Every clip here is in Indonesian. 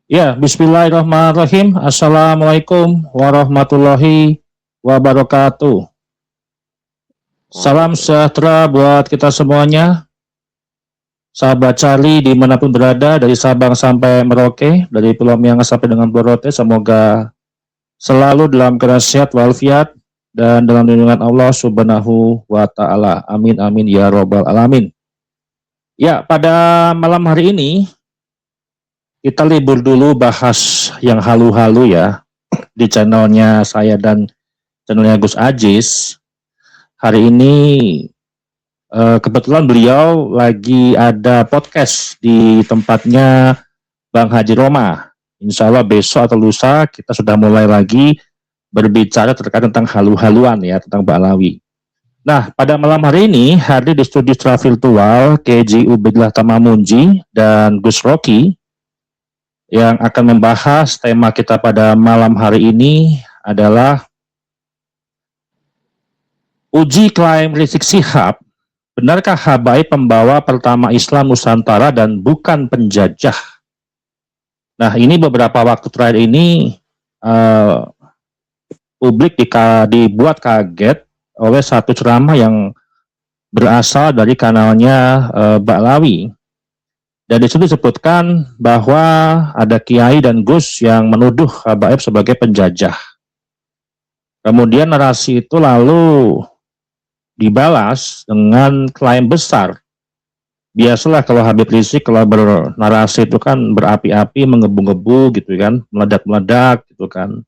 Ya, bismillahirrahmanirrahim. Assalamualaikum warahmatullahi wabarakatuh. Salam sejahtera buat kita semuanya. Sahabat Charlie dimanapun berada, dari Sabang sampai Merauke, dari Pulau Miangas sampai dengan Pulau Rote, semoga selalu dalam keadaan sehat walafiat dan dalam lindungan Allah Subhanahu wa Ta'ala. Amin, amin, ya Robbal 'Alamin. Ya, pada malam hari ini kita libur dulu bahas yang halu-halu ya di channelnya saya dan channelnya Gus Ajis. Hari ini kebetulan beliau lagi ada podcast di tempatnya Bang Haji Roma. Insya Allah besok atau lusa kita sudah mulai lagi berbicara terkait tentang halu-haluan ya, tentang Ba'alawi. Nah, pada malam hari ini hadir di studio secara virtual KJ Ubaidillah Tamamunji dan Gus Rocky yang akan membahas tema kita pada malam hari ini adalah uji klaim Rizik Syihab. Benarkah Habaib pembawa pertama Islam Nusantara dan bukan penjajah? Nah, ini beberapa waktu terakhir ini publik dibuat kaget oleh satu ceramah yang berasal dari kanalnya Ba'alawi. Dan di situ disebutkan bahwa ada Kiai dan Gus yang menuduh Habaib sebagai penjajah. Kemudian narasi itu lalu dibalas dengan klaim besar. Biasalah kalau Habib Rizik kalau bernarasi itu kan berapi-api, menggebu-gebu gitu kan, meledak-meledak gitu kan.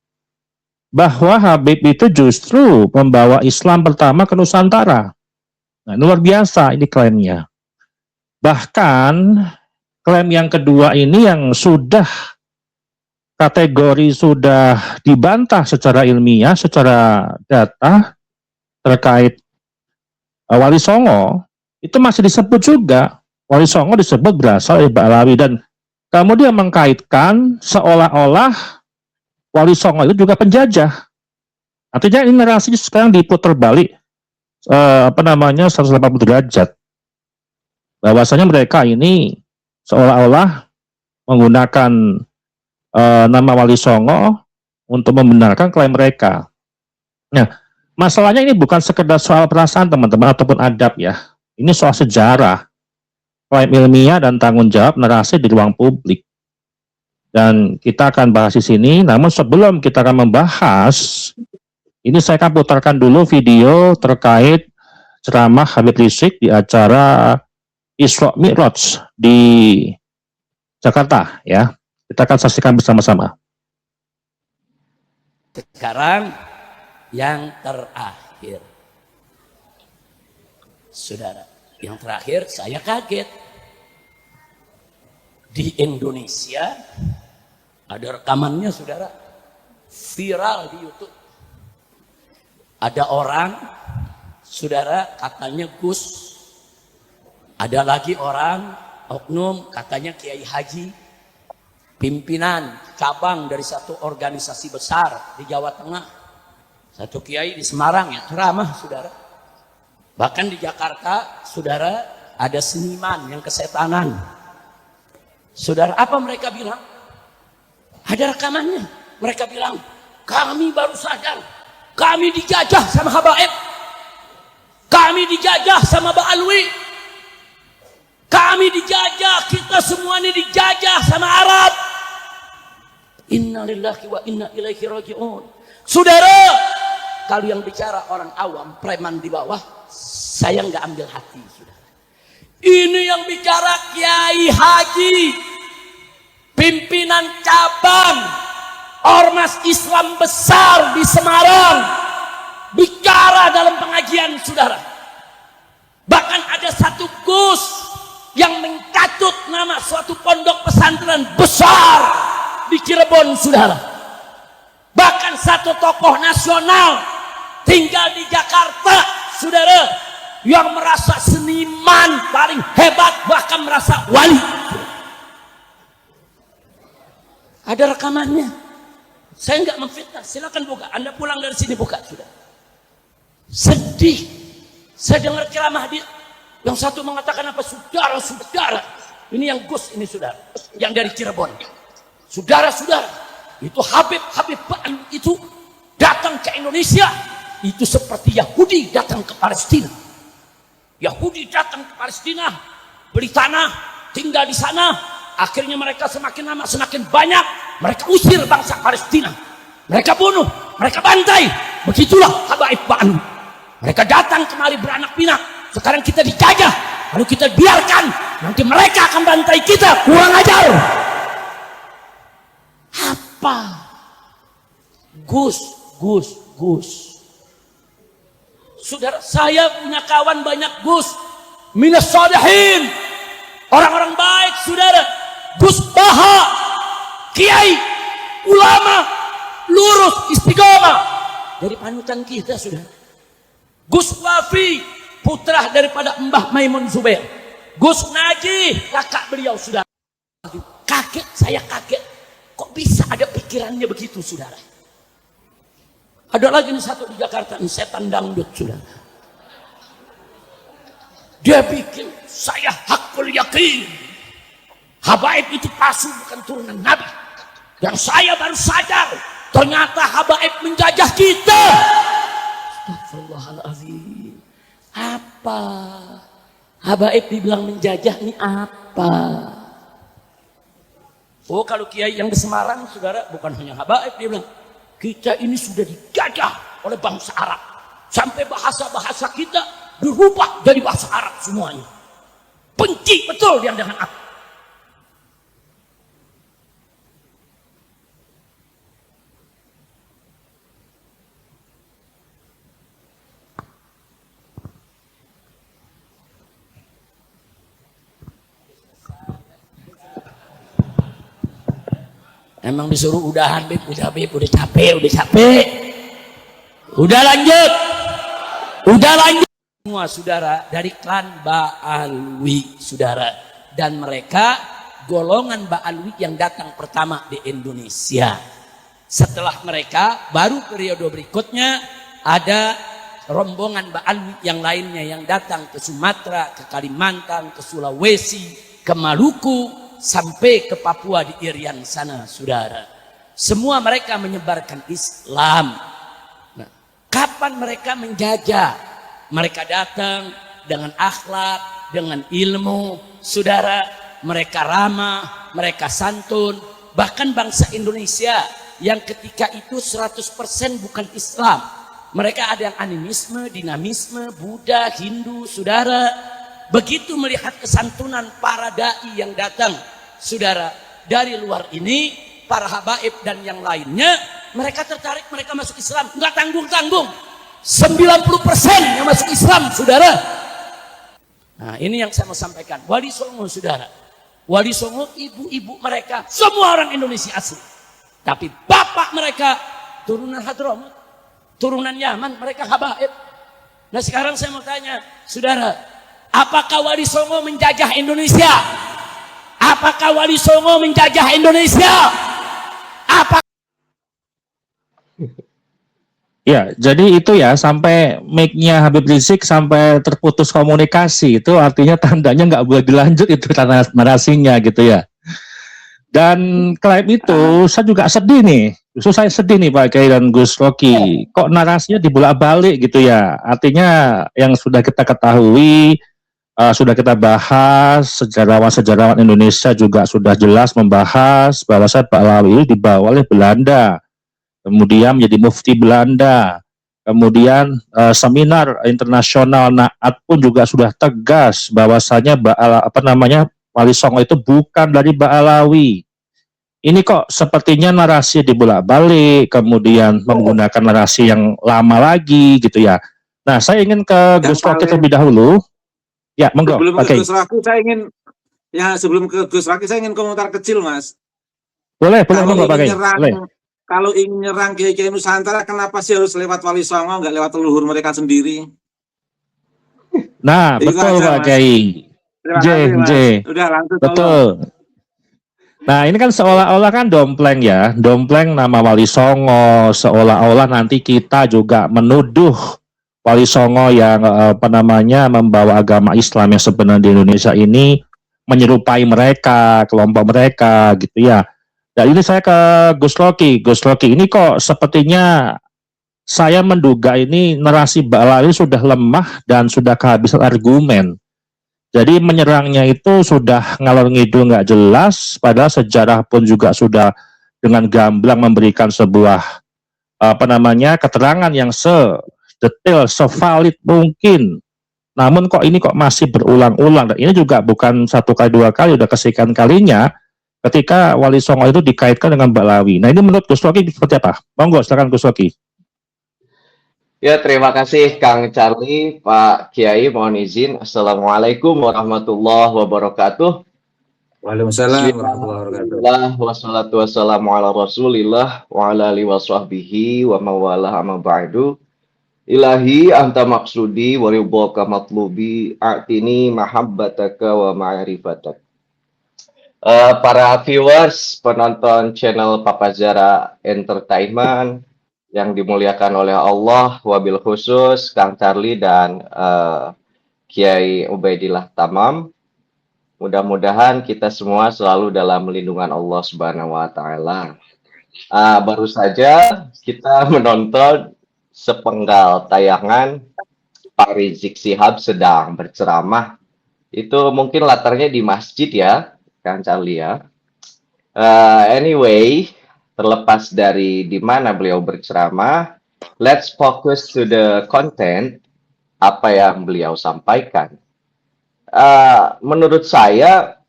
Bahwa Habib itu justru membawa Islam pertama ke Nusantara. Nah, luar biasa ini klaimnya. Bahkan klaim yang kedua ini yang sudah kategori sudah dibantah secara ilmiah, secara data terkait Wali Songo, itu masih disebut juga. Wali Songo disebut berasal dari Ba'alawi dan kemudian mengkaitkan seolah-olah Wali Songo itu juga penjajah. Artinya ini narasi sekarang diputar balik 180 derajat. Bahwasanya mereka ini seolah-olah menggunakan nama Wali Songo untuk membenarkan klaim mereka. Nah, masalahnya ini bukan sekedar soal perasaan teman-teman ataupun adab ya. Ini soal sejarah, klaim ilmiah dan tanggung jawab narasi di ruang publik. Dan kita akan bahas di sini. Namun sebelum kita akan membahas, ini saya akan putarkan dulu video terkait ceramah Habib Rizik di acara Isra Mi'raj di Jakarta ya. Kita akan saksikan bersama-sama. Sekarang yang terakhir, saudara, yang terakhir saya kaget. Di Indonesia ada rekamannya, saudara, viral di YouTube. Ada orang, saudara, katanya Gus. Ada lagi orang, oknum, katanya Kiai Haji, pimpinan cabang dari satu organisasi besar di Jawa Tengah. Satu kiai di Semarang ya, ceramah, saudara. Bahkan di Jakarta, saudara, ada seniman yang kesetanan. Saudara, apa mereka bilang? Ada rekamannya. Mereka bilang, kami baru sadar, kami dijajah sama Habaib. Kami dijajah sama Ba'alwi. Kami dijajah, kita semua ini dijajah sama Arab. Innalillahi wa inna ilaihi raji'un. Saudara, kalau yang bicara orang awam, preman di bawah, saya nggak ambil hati, saudara. Ini yang bicara Kiai Haji, pimpinan cabang ormas Islam besar di Semarang, bicara dalam pengajian, saudara. Bahkan ada satu Gus yang mencatut nama suatu pondok pesantren besar di Cirebon, saudara. Bahkan satu tokoh nasional tinggal di Jakarta, saudara, yang merasa seniman paling hebat, bahkan merasa wali. Ada rekamannya. Saya nggak memfitnah, silakan buka. Anda pulang dari sini buka, sudah. Sedih. Saya dengar ceramah dia. Yang satu mengatakan apa? Saudara-saudara. Ini yang Gus ini, saudara. Yang dari Cirebon. Saudara-saudara, itu Habib Ba'alwi itu datang ke Indonesia, itu seperti Yahudi datang ke Palestina. Yahudi datang ke Palestina, beli tanah, tinggal di sana. Akhirnya mereka semakin lama semakin banyak, mereka usir bangsa Palestina. Mereka bunuh, mereka bantai. Begitulah Habaib Ba'alwi. Mereka datang kemari beranak pinak. Sekarang kita dijajah, lalu kita biarkan, nanti mereka akan bantai kita. Kurang ajar. Apa? Gus. Saudara, saya punya kawan banyak Gus. Minas Salihin. Orang-orang baik, saudara. Gus Baha, kiai, ulama, lurus, istiqomah. Dari panutan kita, saudara. Gus Wafi, putra daripada Mbah Maimun Zubair. Gus Najih, kakak beliau, saudara. Kaget, saya kaget. Kok bisa ada pikirannya begitu, saudara? Ada lagi nih satu di Jakarta, nih setan dangdut, saudara. Dia bikin, saya hakul yakin. Habaib itu palsu, bukan turunan Nabi. Yang saya baru sadar, ternyata Habaib menjajah kita. Astagfirullahaladzim. Apa? Habaib dibilang menjajah ini apa? Oh, kalau kiai yang di Semarang, saudara, bukan hanya Habaib, dia bilang, kita ini sudah dijajah oleh bangsa Arab. Sampai bahasa-bahasa kita berubah dari bahasa Arab semuanya. Benci betul yang dengan aku. Emang disuruh udahan, Bib, udah capek. Udah lanjut. Semua saudara dari klan Ba'alwi, saudara. Dan mereka golongan Ba'alwi yang datang pertama di Indonesia. Setelah mereka, baru periode berikutnya ada rombongan Ba'alwi yang lainnya yang datang ke Sumatera, ke Kalimantan, ke Sulawesi, ke Maluku, sampai ke Papua di Irian sana, saudara. Semua mereka menyebarkan Islam. Nah, kapan mereka menjajah? Mereka datang dengan akhlak, dengan ilmu, saudara. Mereka ramah, mereka santun. Bahkan bangsa Indonesia yang ketika itu 100% bukan Islam. Mereka ada yang animisme, dinamisme, Buddha, Hindu, saudara. Begitu melihat kesantunan para da'i yang datang, saudara, dari luar ini, para habaib dan yang lainnya, mereka tertarik, mereka masuk Islam. Enggak tanggung-tanggung. 90% yang masuk Islam, saudara. Nah, ini yang saya mau sampaikan. Wali Songo, saudara. Wali Songo, ibu-ibu mereka, semua orang Indonesia asli. Tapi bapak mereka, turunan Hadramut, turunan Yaman, mereka habaib. Nah, sekarang saya mau tanya, saudara, apakah Wali Songo menjajah Indonesia? Apakah Wali Songo menjajah Indonesia? Ya, jadi itu ya, sampai mic-nya Habib Rizik sampai terputus komunikasi, itu artinya tandanya nggak boleh dilanjut itu narasinya gitu ya. Dan klaim itu saya juga sedih nih, justru saya sedih nih Pak Kiai dan Gus Rocky, kok narasinya dibolak-balik gitu ya. Artinya yang sudah kita ketahui, sudah kita bahas, sejarawan-sejarawan Indonesia juga sudah jelas membahas bahwa Ba'alwi dibawa oleh Belanda, kemudian menjadi mufti Belanda, kemudian seminar internasional Naat pun juga sudah tegas bahwasanya Wali Songo itu bukan dari Ba'alwi. Ini kok sepertinya narasi dibolak-balik, kemudian menggunakan narasi yang lama lagi gitu ya. Nah, saya ingin ke Gus Rocky terlebih dahulu. Ya, monggo. Sebelum ke Gus Rocky, sebelum ke Gus Rocky, saya ingin komentar kecil, Mas. Boleh, monggo Pak Kiai. Kalau ingin nyerang Kiai Nusantara, kenapa sih harus lewat Wali Songo, nggak lewat leluhur mereka sendiri? Nah, betul Pak Kiai. Udah langsung. Betul. Nah, ini kan seolah-olah kan dompleng ya, dompleng nama Wali Songo, seolah-olah nanti kita juga menuduh Wali Songo yang membawa agama Islam yang sebenarnya di Indonesia ini menyerupai mereka, kelompok mereka gitu ya. Dan ini saya ke Gus Rocky. Gus Rocky, ini kok sepertinya saya menduga ini narasi Mbak Lali sudah lemah dan sudah kehabisan argumen. Jadi menyerangnya itu sudah ngalor ngidul nggak jelas, padahal sejarah pun juga sudah dengan gamblang memberikan sebuah keterangan yang sedetail, sevalid mungkin. Namun kok ini kok masih berulang-ulang. Dan ini juga bukan satu kali dua kali, udah kesekian kalinya ketika Wali Songo itu dikaitkan dengan Mbak Lawi. Nah ini menurut Gus Rocky seperti apa? Monggo silakan Gus Rocky. Ya, terima kasih Kang Charlie, Pak Kiai, mohon izin. Assalamualaikum warahmatullahi wabarakatuh. Waalaikumsalam warahmatullahi wabarakatuh. Bismillah, wassalatu wassalamu ala rasulillah, wa ala alihi wa sahbihi, wa mawalah amma ba'du. Ilahi anta maksudi, wa ridhaka matlubi, a'tini mahabbataka wa ma'rifatak. Para viewers, penonton channel Papazara Entertainment yang dimuliakan oleh Allah, wabil khusus Kang Charlie dan Kiai Ubaidillah Tamam. Mudah-mudahan kita semua selalu dalam lindungan Allah Subhanahu wa taala. Baru saja kita menonton sepenggal tayangan Pak Rizik Syihab sedang berceramah. Itu mungkin latarnya di masjid ya, Kang Charlie ya. Anyway, terlepas dari di mana beliau berceramah, let's focus to the content, apa yang beliau sampaikan. Menurut saya,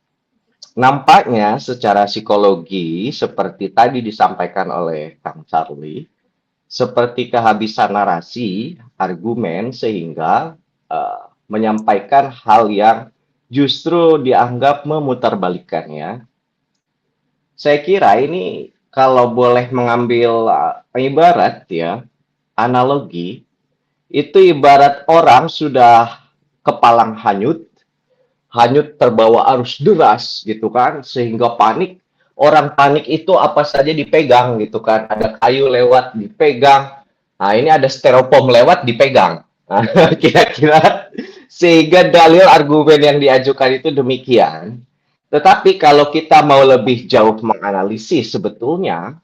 nampaknya secara psikologi, seperti tadi disampaikan oleh Kang Charlie, seperti kehabisan narasi, argumen, sehingga menyampaikan hal yang justru dianggap memutarbalikkannya. Saya kira ini kalau boleh mengambil ibarat ya, analogi, itu ibarat orang sudah kepalang hanyut terbawa arus deras gitu kan, sehingga panik. Orang panik itu apa saja dipegang gitu kan, ada kayu lewat dipegang, nah ini ada styrofoam lewat dipegang. Nah, kira-kira sehingga dalil argumen yang diajukan itu demikian. Tetapi kalau kita mau lebih jauh menganalisis sebetulnya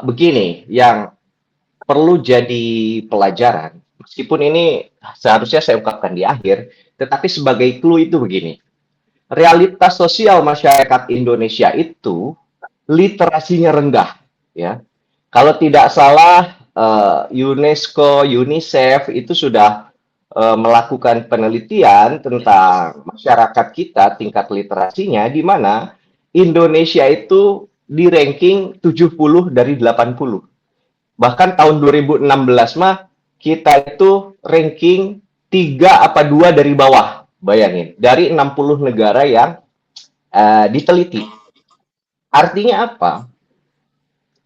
begini yang perlu jadi pelajaran, meskipun ini seharusnya saya ungkapkan di akhir, tetapi sebagai clue itu begini. Realitas sosial masyarakat Indonesia itu literasinya rendah, ya. Kalau tidak salah UNESCO, UNICEF itu sudah melakukan penelitian tentang masyarakat kita tingkat literasinya, di mana Indonesia itu di ranking 70 dari 80. Bahkan tahun 2016 mah kita itu ranking 3 apa 2 dari bawah. Bayangin, dari 60 negara yang diteliti. Artinya apa?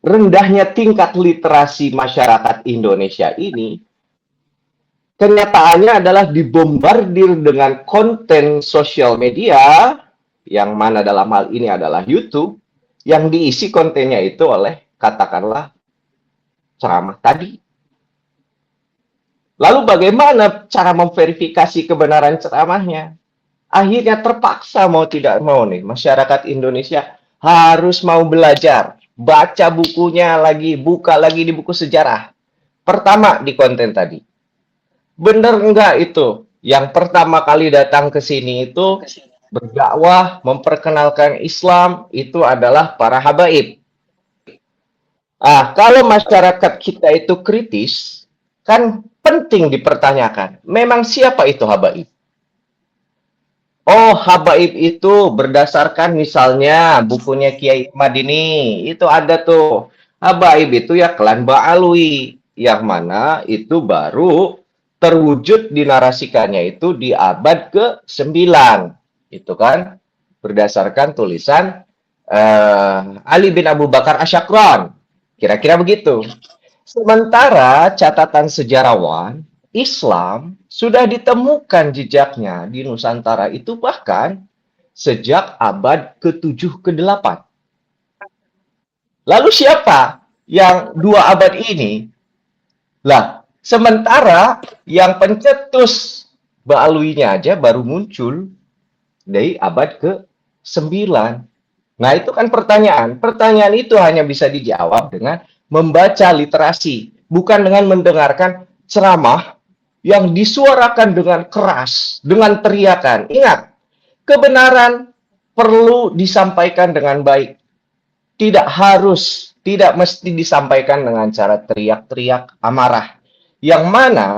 Rendahnya tingkat literasi masyarakat Indonesia ini kenyataannya adalah dibombardir dengan konten sosial media, yang mana dalam hal ini adalah YouTube, yang diisi kontennya itu oleh, katakanlah, ceramah tadi. Lalu bagaimana cara memverifikasi kebenaran ceramahnya? Akhirnya terpaksa mau tidak mau nih, masyarakat Indonesia harus mau belajar, baca bukunya lagi, buka lagi di buku sejarah. Pertama di konten tadi. Benar enggak itu? Yang pertama kali datang ke sini itu berdakwah, memperkenalkan Islam, itu adalah para habaib. Kalau masyarakat kita itu kritis, kan penting dipertanyakan, memang siapa itu habaib? Oh, habaib itu berdasarkan misalnya bukunya Kiai Madini, itu ada tuh. Habaib itu ya klan Ba'alwi, yang mana itu baru terwujud dinarasikannya itu di abad ke-9. Itu kan berdasarkan tulisan Ali bin Abu Bakar Asyakron. Kira-kira begitu. Sementara catatan sejarawan, Islam sudah ditemukan jejaknya di Nusantara itu bahkan sejak abad ke-7 ke-8. Lalu siapa yang 2 abad ini? Lah, sementara yang pencetus Ba'alwinya aja baru muncul dari abad ke-9. Nah, itu kan pertanyaan. Pertanyaan itu hanya bisa dijawab dengan membaca literasi, bukan dengan mendengarkan ceramah yang disuarakan dengan keras, dengan teriakan. Ingat, kebenaran perlu disampaikan dengan baik. Tidak harus, tidak mesti disampaikan dengan cara teriak-teriak amarah. Yang mana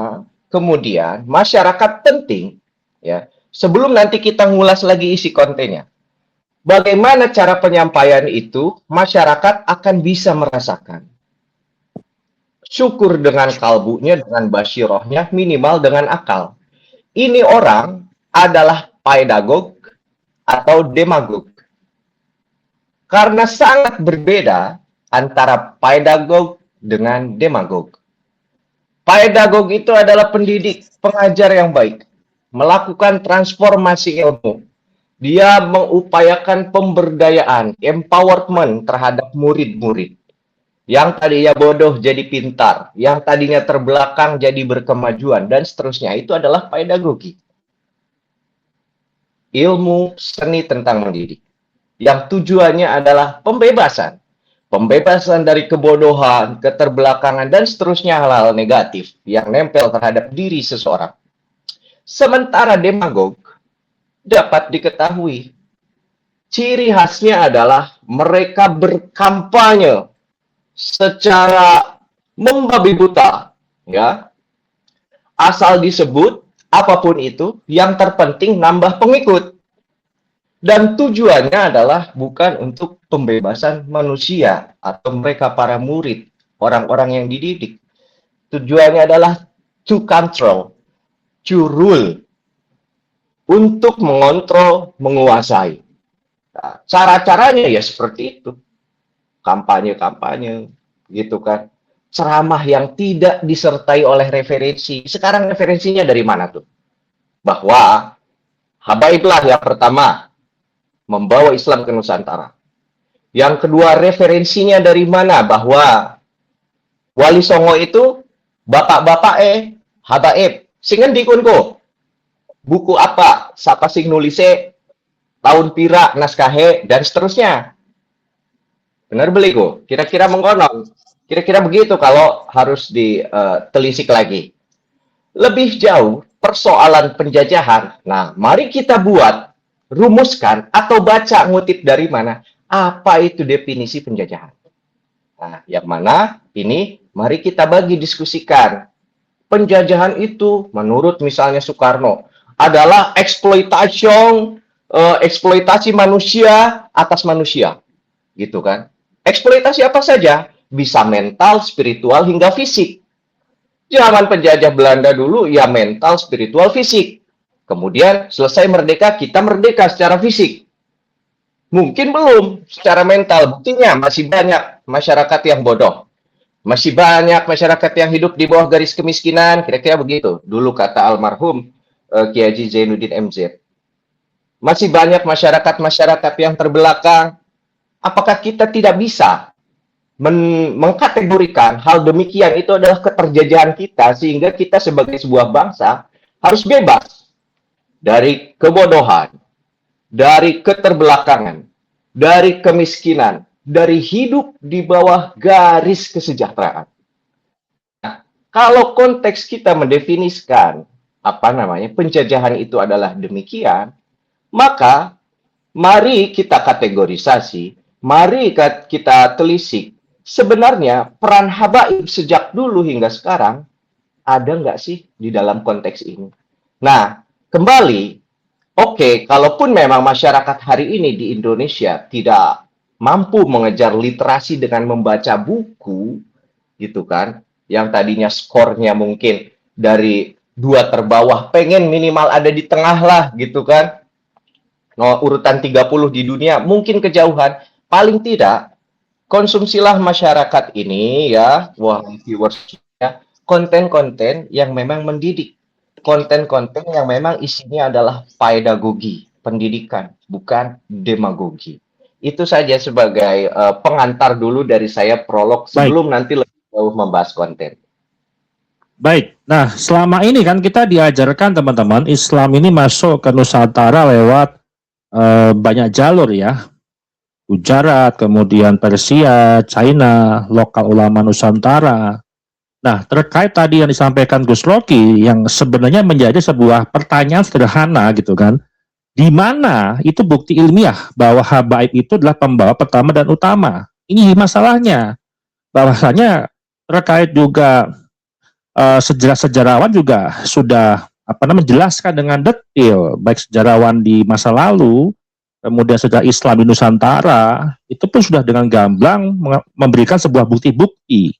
kemudian masyarakat penting, ya, sebelum nanti kita ngulas lagi isi kontennya. Bagaimana cara penyampaian itu, masyarakat akan bisa merasakan. Syukur dengan kalbunya, dengan basyirohnya, minimal dengan akal. Ini orang adalah pedagog atau demagog. Karena sangat berbeda antara pedagog dengan demagog. Pedagog itu adalah pendidik, pengajar yang baik, melakukan transformasi ilmu. Dia mengupayakan pemberdayaan, empowerment terhadap murid-murid. Yang tadinya bodoh jadi pintar, yang tadinya terbelakang jadi berkemajuan, dan seterusnya. Itu adalah pedagogi. Ilmu seni tentang mendidik. Yang tujuannya adalah pembebasan. Pembebasan dari kebodohan, keterbelakangan, dan seterusnya hal-hal negatif yang nempel terhadap diri seseorang. Sementara demagog dapat diketahui, ciri khasnya adalah mereka berkampanye secara membabi buta, ya. Asal disebut apapun itu, yang terpenting nambah pengikut. Dan tujuannya adalah bukan untuk pembebasan manusia atau mereka para murid, orang-orang yang dididik. Tujuannya adalah to control, to rule, untuk mengontrol, menguasai. Nah, cara-caranya ya seperti itu. Kampanye-kampanye, gitu kan. Ceramah yang tidak disertai oleh referensi. Sekarang referensinya dari mana tuh? Bahwa habaiblah yang pertama, membawa Islam ke Nusantara. Yang kedua, referensinya dari mana? Bahwa Wali Songo itu bapak-bapak habaib. Singen dikunku. Buku apa? Sapa sing nulise, tahun pira, naskahe, dan seterusnya. Benar beliku? Kira-kira mengkonon. Kira-kira begitu kalau harus ditelisik lagi. Lebih jauh, persoalan penjajahan. Nah, mari kita buat, rumuskan, atau baca ngutip dari mana. Apa itu definisi penjajahan? Nah, yang mana ini mari kita bagi diskusikan. Penjajahan itu menurut misalnya Soekarno adalah eksploitasi manusia atas manusia. Gitu kan? Eksploitasi apa saja? Bisa mental, spiritual, hingga fisik. Zaman penjajah Belanda dulu ya mental, spiritual, fisik. Kemudian selesai merdeka, kita merdeka secara fisik. Mungkin belum secara mental. Buktinya masih banyak masyarakat yang bodoh. Masih banyak masyarakat yang hidup di bawah garis kemiskinan. Kira-kira begitu. Dulu kata almarhum Kiai Haji Zainuddin MZ. Masih banyak masyarakat-masyarakat yang terbelakang. Apakah kita tidak bisa mengkategorikan hal demikian itu adalah keterjajahan kita, sehingga kita sebagai sebuah bangsa harus bebas dari kebodohan, dari keterbelakangan, dari kemiskinan, dari hidup di bawah garis kesejahteraan. Nah, kalau konteks kita mendefinisikan penjajahan itu adalah demikian, maka mari kita kategorisasi, mari kita telisik. Sebenarnya peran habaib sejak dulu hingga sekarang ada nggak sih di dalam konteks ini? Nah, kembali, oke, kalaupun memang masyarakat hari ini di Indonesia tidak mampu mengejar literasi dengan membaca buku, gitu kan, yang tadinya skornya mungkin dari 2 terbawah, pengen minimal ada di tengah lah, gitu kan, urutan 30 di dunia, mungkin kejauhan, paling tidak, konsumsilah masyarakat ini, ya, viewersnya, konten-konten yang memang mendidik. Konten-konten yang memang isinya adalah pedagogi, pendidikan, bukan demagogi. Itu saja sebagai pengantar dulu dari saya, prolog, sebelum nanti lebih jauh membahas konten. Baik, nah selama ini kan kita diajarkan teman-teman, Islam ini masuk ke Nusantara lewat banyak jalur ya. Gujarat, kemudian Persia, China, lokal ulama Nusantara. Nah, terkait tadi yang disampaikan Gus Rocky, yang sebenarnya menjadi sebuah pertanyaan sederhana gitu kan, di mana itu bukti ilmiah bahwa habaib itu adalah pembawa pertama dan utama. Ini masalahnya, bahwasanya terkait juga sejarah-sejarawan juga sudah menjelaskan dengan detail, baik sejarawan di masa lalu, kemudian sejarah Islam di Nusantara, itu pun sudah dengan gamblang memberikan sebuah bukti-bukti.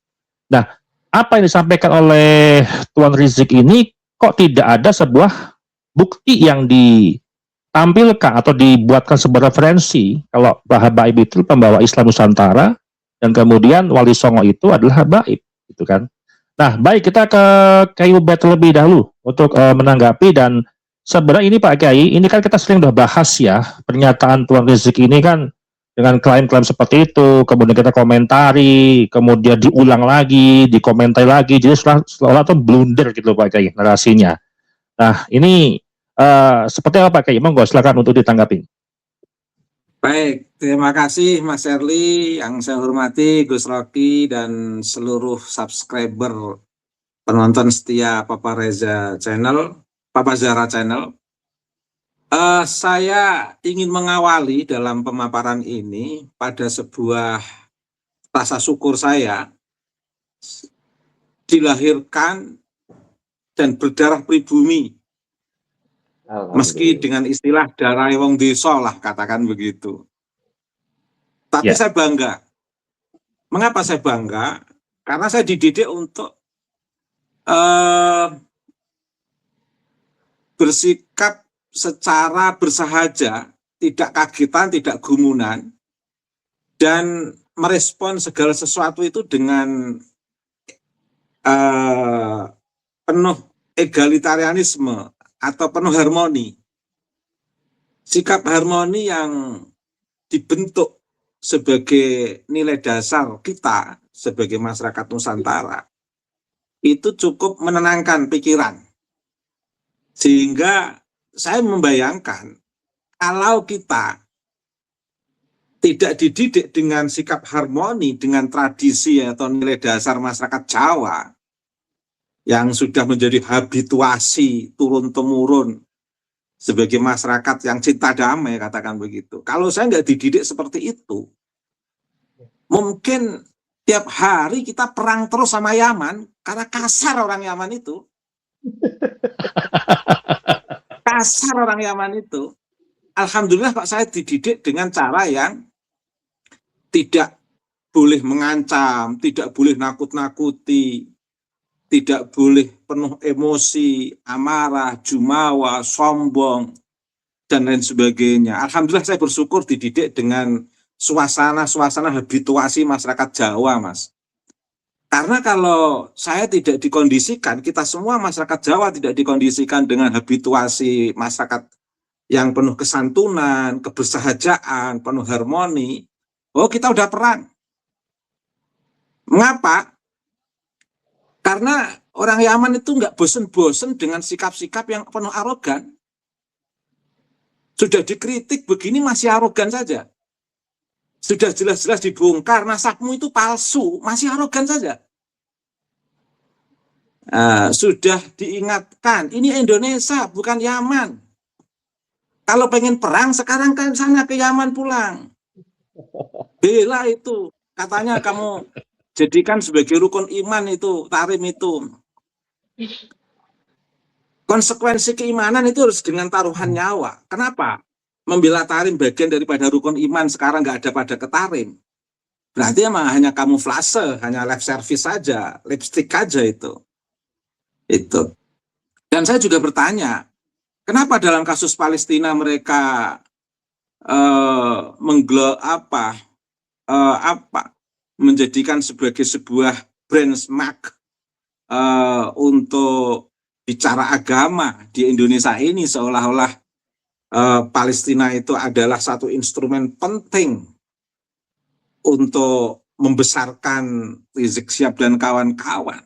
Nah, apa yang disampaikan oleh Tuan Rizik ini kok tidak ada sebuah bukti yang ditampilkan atau dibuatkan sebuah referensi kalau habaib itu pembawa Islam Nusantara dan kemudian Wali Songo itu adalah habaib, gitu kan? Nah, baik, kita ke Kiai Ubed terlebih dahulu untuk menanggapi. Dan sebenarnya ini Pak Kiai, ini kan kita sering udah bahas ya, pernyataan Tuan Rizik ini kan dengan klaim-klaim seperti itu, kemudian kita komentari, kemudian diulang lagi, dikomentari lagi, jadi seolah-olah itu blunder gitu Pak Kiai narasinya. Nah, ini seperti apa Pak Kiai? Monggo silakan untuk ditanggapi. Baik, terima kasih Mas Erli yang saya hormati, Gus Rocky dan seluruh subscriber penonton setia Papa Reza Channel, Papa Zara Channel. Saya ingin mengawali dalam pemaparan ini pada sebuah rasa syukur saya dilahirkan dan berdarah pribumi. Meski dengan istilah darah wong desa lah, katakan begitu. Tapi saya bangga. Mengapa saya bangga? Karena saya dididik untuk bersikap secara bersahaja, tidak kagetan, tidak gumunan, dan merespon segala sesuatu itu dengan penuh egalitarianisme atau penuh harmoni. Sikap harmoni yang dibentuk sebagai nilai dasar kita sebagai masyarakat Nusantara itu cukup menenangkan pikiran. Sehingga saya membayangkan kalau kita tidak dididik dengan sikap harmoni dengan tradisi atau nilai dasar masyarakat Jawa yang sudah menjadi habituasi turun-temurun sebagai masyarakat yang cinta damai, katakan begitu. Kalau saya nggak dididik seperti itu, mungkin tiap hari kita perang terus sama Yaman, karena kasar orang Yaman itu. Kasar orang Yaman itu. Alhamdulillah Pak, saya dididik dengan cara yang tidak boleh mengancam, tidak boleh nakut-nakuti, tidak boleh penuh emosi, amarah, jumawa, sombong, dan lain sebagainya. Alhamdulillah saya bersyukur dididik dengan suasana-suasana habituasi masyarakat Jawa, Mas. Karena kalau saya tidak dikondisikan, kita semua masyarakat Jawa tidak dikondisikan dengan habituasi masyarakat yang penuh kesantunan, kebersahajaan, penuh harmoni, oh kita udah perang. Mengapa? Karena orang Yaman itu nggak bosen-bosen dengan sikap-sikap yang penuh arogan. Sudah dikritik begini masih arogan saja. Sudah jelas-jelas dibongkar, nasabmu itu palsu, masih arogan saja. Sudah diingatkan, ini Indonesia bukan Yaman. Kalau pengen perang sekarang kan sana ke Yaman pulang. Bela itu, katanya kamu jadikan sebagai rukun iman itu, tarim itu. Konsekuensi keimanan itu harus dengan taruhan nyawa. Kenapa? Membela tarim bagian daripada rukun iman sekarang nggak ada pada ketarim. Berarti emang hanya kamuflase, hanya lip service saja, lipstick aja itu. Dan saya juga bertanya, kenapa dalam kasus Palestina mereka menjadikan sebagai sebuah benchmark untuk bicara agama di Indonesia ini, seolah-olah Palestina itu adalah satu instrumen penting untuk membesarkan Rizik Syihab dan kawan-kawan.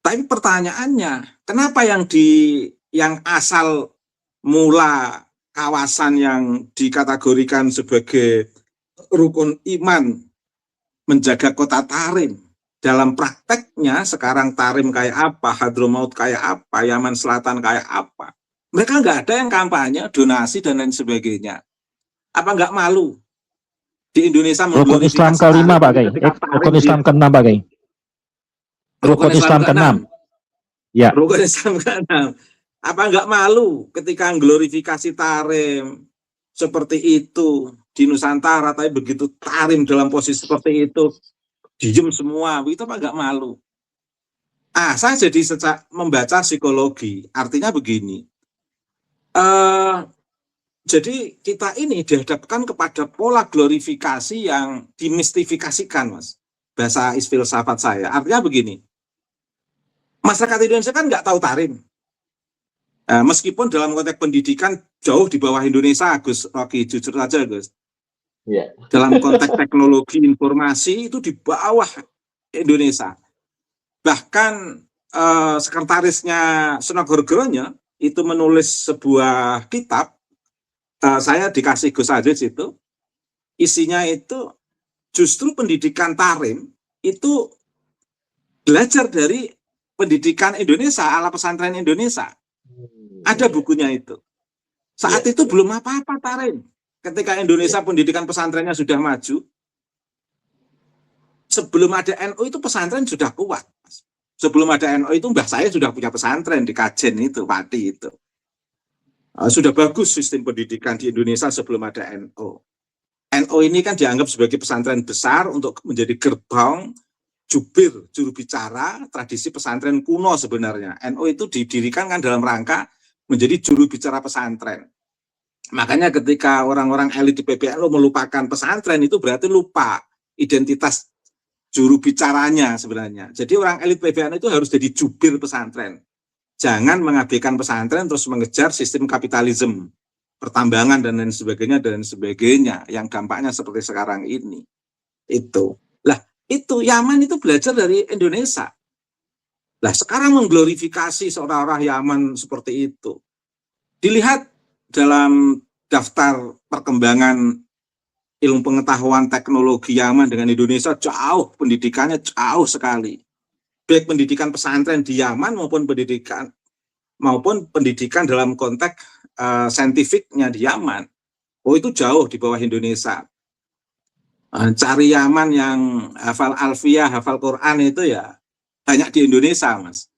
Tapi pertanyaannya, kenapa yang asal mula kawasan yang dikategorikan sebagai rukun iman menjaga kota Tarim. Dalam prakteknya sekarang Tarim kayak apa, Hadramaut kayak apa, Yaman Selatan kayak apa. Mereka nggak ada yang kampanye, donasi, dan lain sebagainya. Apa nggak malu? Di Indonesia Rukun Islam kelima, Pak Gai. Rukun Islam keenam, Pak Gai. Rukun Islam keenam. Ya. Rukun Islam keenam. Apa nggak malu ketika glorifikasi Tarim seperti itu di Nusantara, tapi begitu Tarim dalam posisi seperti itu, diem semua, begitu apa nggak malu? Saya jadi membaca psikologi, artinya begini. Jadi kita ini dihadapkan kepada pola glorifikasi yang dimistifikasikan, Mas. Bahasa filsafat saya. Artinya begini. Masyarakat Indonesia kan nggak tahu Tarim. Meskipun dalam konteks pendidikan jauh di bawah Indonesia, Gus Rocky, jujur saja, Gus. Yeah. Dalam konteks teknologi informasi itu di bawah Indonesia. Bahkan sekretarisnya Sunaghorgonya itu menulis sebuah kitab, saya dikasih Gus Aziz itu, isinya itu justru pendidikan Tarim itu belajar dari pendidikan Indonesia, ala pesantren Indonesia. Ada bukunya itu. Saat itu belum apa-apa Tarim. Ketika Indonesia pendidikan pesantrennya sudah maju, sebelum ada NU itu pesantren sudah kuat. Sebelum ada NU itu mbah saya sudah punya pesantren di Kajen itu, Pati itu. Sudah bagus sistem pendidikan di Indonesia sebelum ada NU. NU ini kan dianggap sebagai pesantren besar untuk menjadi gerbang, jubir, juru bicara tradisi pesantren kuno sebenarnya. NU itu didirikan kan dalam rangka menjadi juru bicara pesantren. Makanya ketika orang-orang elit di PBNU melupakan pesantren, itu berarti lupa identitas juru bicaranya sebenarnya. Jadi orang elit PBNU itu harus jadi jubir pesantren. Jangan mengabaikan pesantren terus mengejar sistem kapitalisme, pertambangan dan lain sebagainya yang dampaknya seperti sekarang ini. Itu. Lah, itu Yaman itu belajar dari Indonesia. Lah, sekarang mengglorifikasi seorang-orang Yaman seperti itu. Dilihat dalam daftar perkembangan ilmu pengetahuan teknologi Yaman dengan Indonesia jauh, pendidikannya jauh sekali. Baik pendidikan pesantren di Yaman maupun pendidikan dalam konteks saintifiknya di Yaman. Oh, itu jauh di bawah Indonesia. Cari Yaman yang hafal Alfiyah, hafal Quran itu ya banyak di Indonesia, Mas.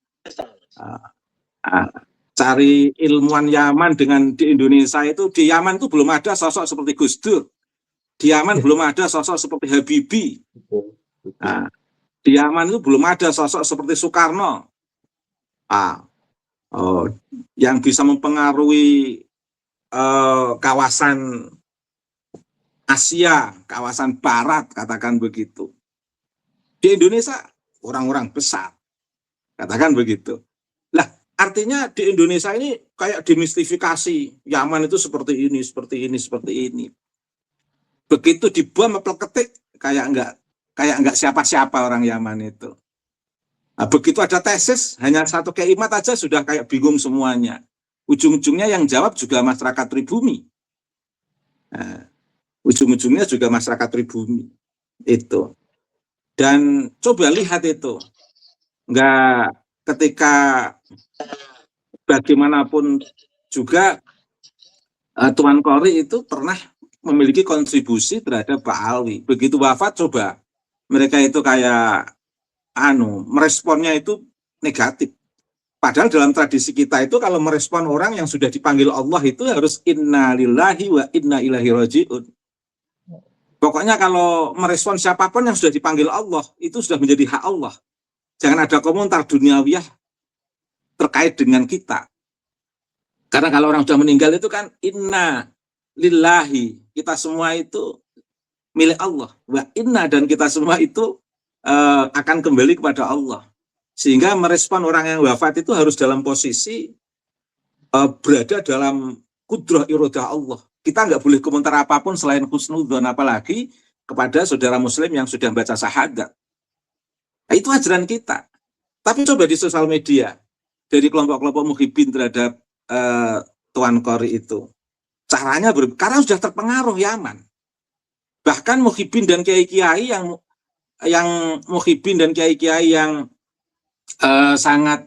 Cari ilmuwan Yaman dengan di Indonesia itu, di Yaman itu belum ada sosok seperti Gus Dur. Di Yaman belum ada sosok seperti Habibie. Di Yaman itu belum ada sosok seperti Soekarno. Yang bisa mempengaruhi kawasan Asia, kawasan Barat, katakan begitu. Di Indonesia orang-orang besar, katakan begitu. Lah, artinya di Indonesia ini kayak demistifikasi, Yaman itu seperti ini, seperti ini, seperti ini. Begitu dibom ketik kayak enggak siapa-siapa orang Yaman itu. Nah, begitu ada tesis, hanya satu kalimat aja sudah kayak bingung semuanya. Ujung-ujungnya yang jawab juga masyarakat pribumi. Nah, ujung-ujungnya juga masyarakat pribumi. Itu. Dan coba lihat itu. Enggak, ketika bagaimanapun juga Tuan Kori itu pernah memiliki kontribusi terhadap Pak Alwi. Begitu wafat coba mereka itu kayak meresponnya itu negatif. Padahal dalam tradisi kita itu kalau merespon orang yang sudah dipanggil Allah itu harus inna lillahi wa inna ilaihi raji'un. Pokoknya kalau merespon siapapun yang sudah dipanggil Allah itu sudah menjadi hak Allah. Jangan ada komentar duniawiyah terkait dengan kita. Karena kalau orang sudah meninggal itu kan inna lillahi, kita semua itu milik Allah. Wa inna, dan kita semua itu akan kembali kepada Allah. Sehingga merespon orang yang wafat itu harus dalam posisi berada dalam kudrah iradah Allah. Kita nggak boleh komentar apapun selain husnudzon, apalagi kepada saudara muslim yang sudah baca syahadat. Nah, itu ajaran kita. Tapi coba di sosial media dari kelompok-kelompok muhibin terhadap Tuan Kori itu, caranya karena sudah terpengaruh Yaman. Bahkan Muhyiddin dan kiai-kiai yang Muhyiddin dan kiai-kiai yang sangat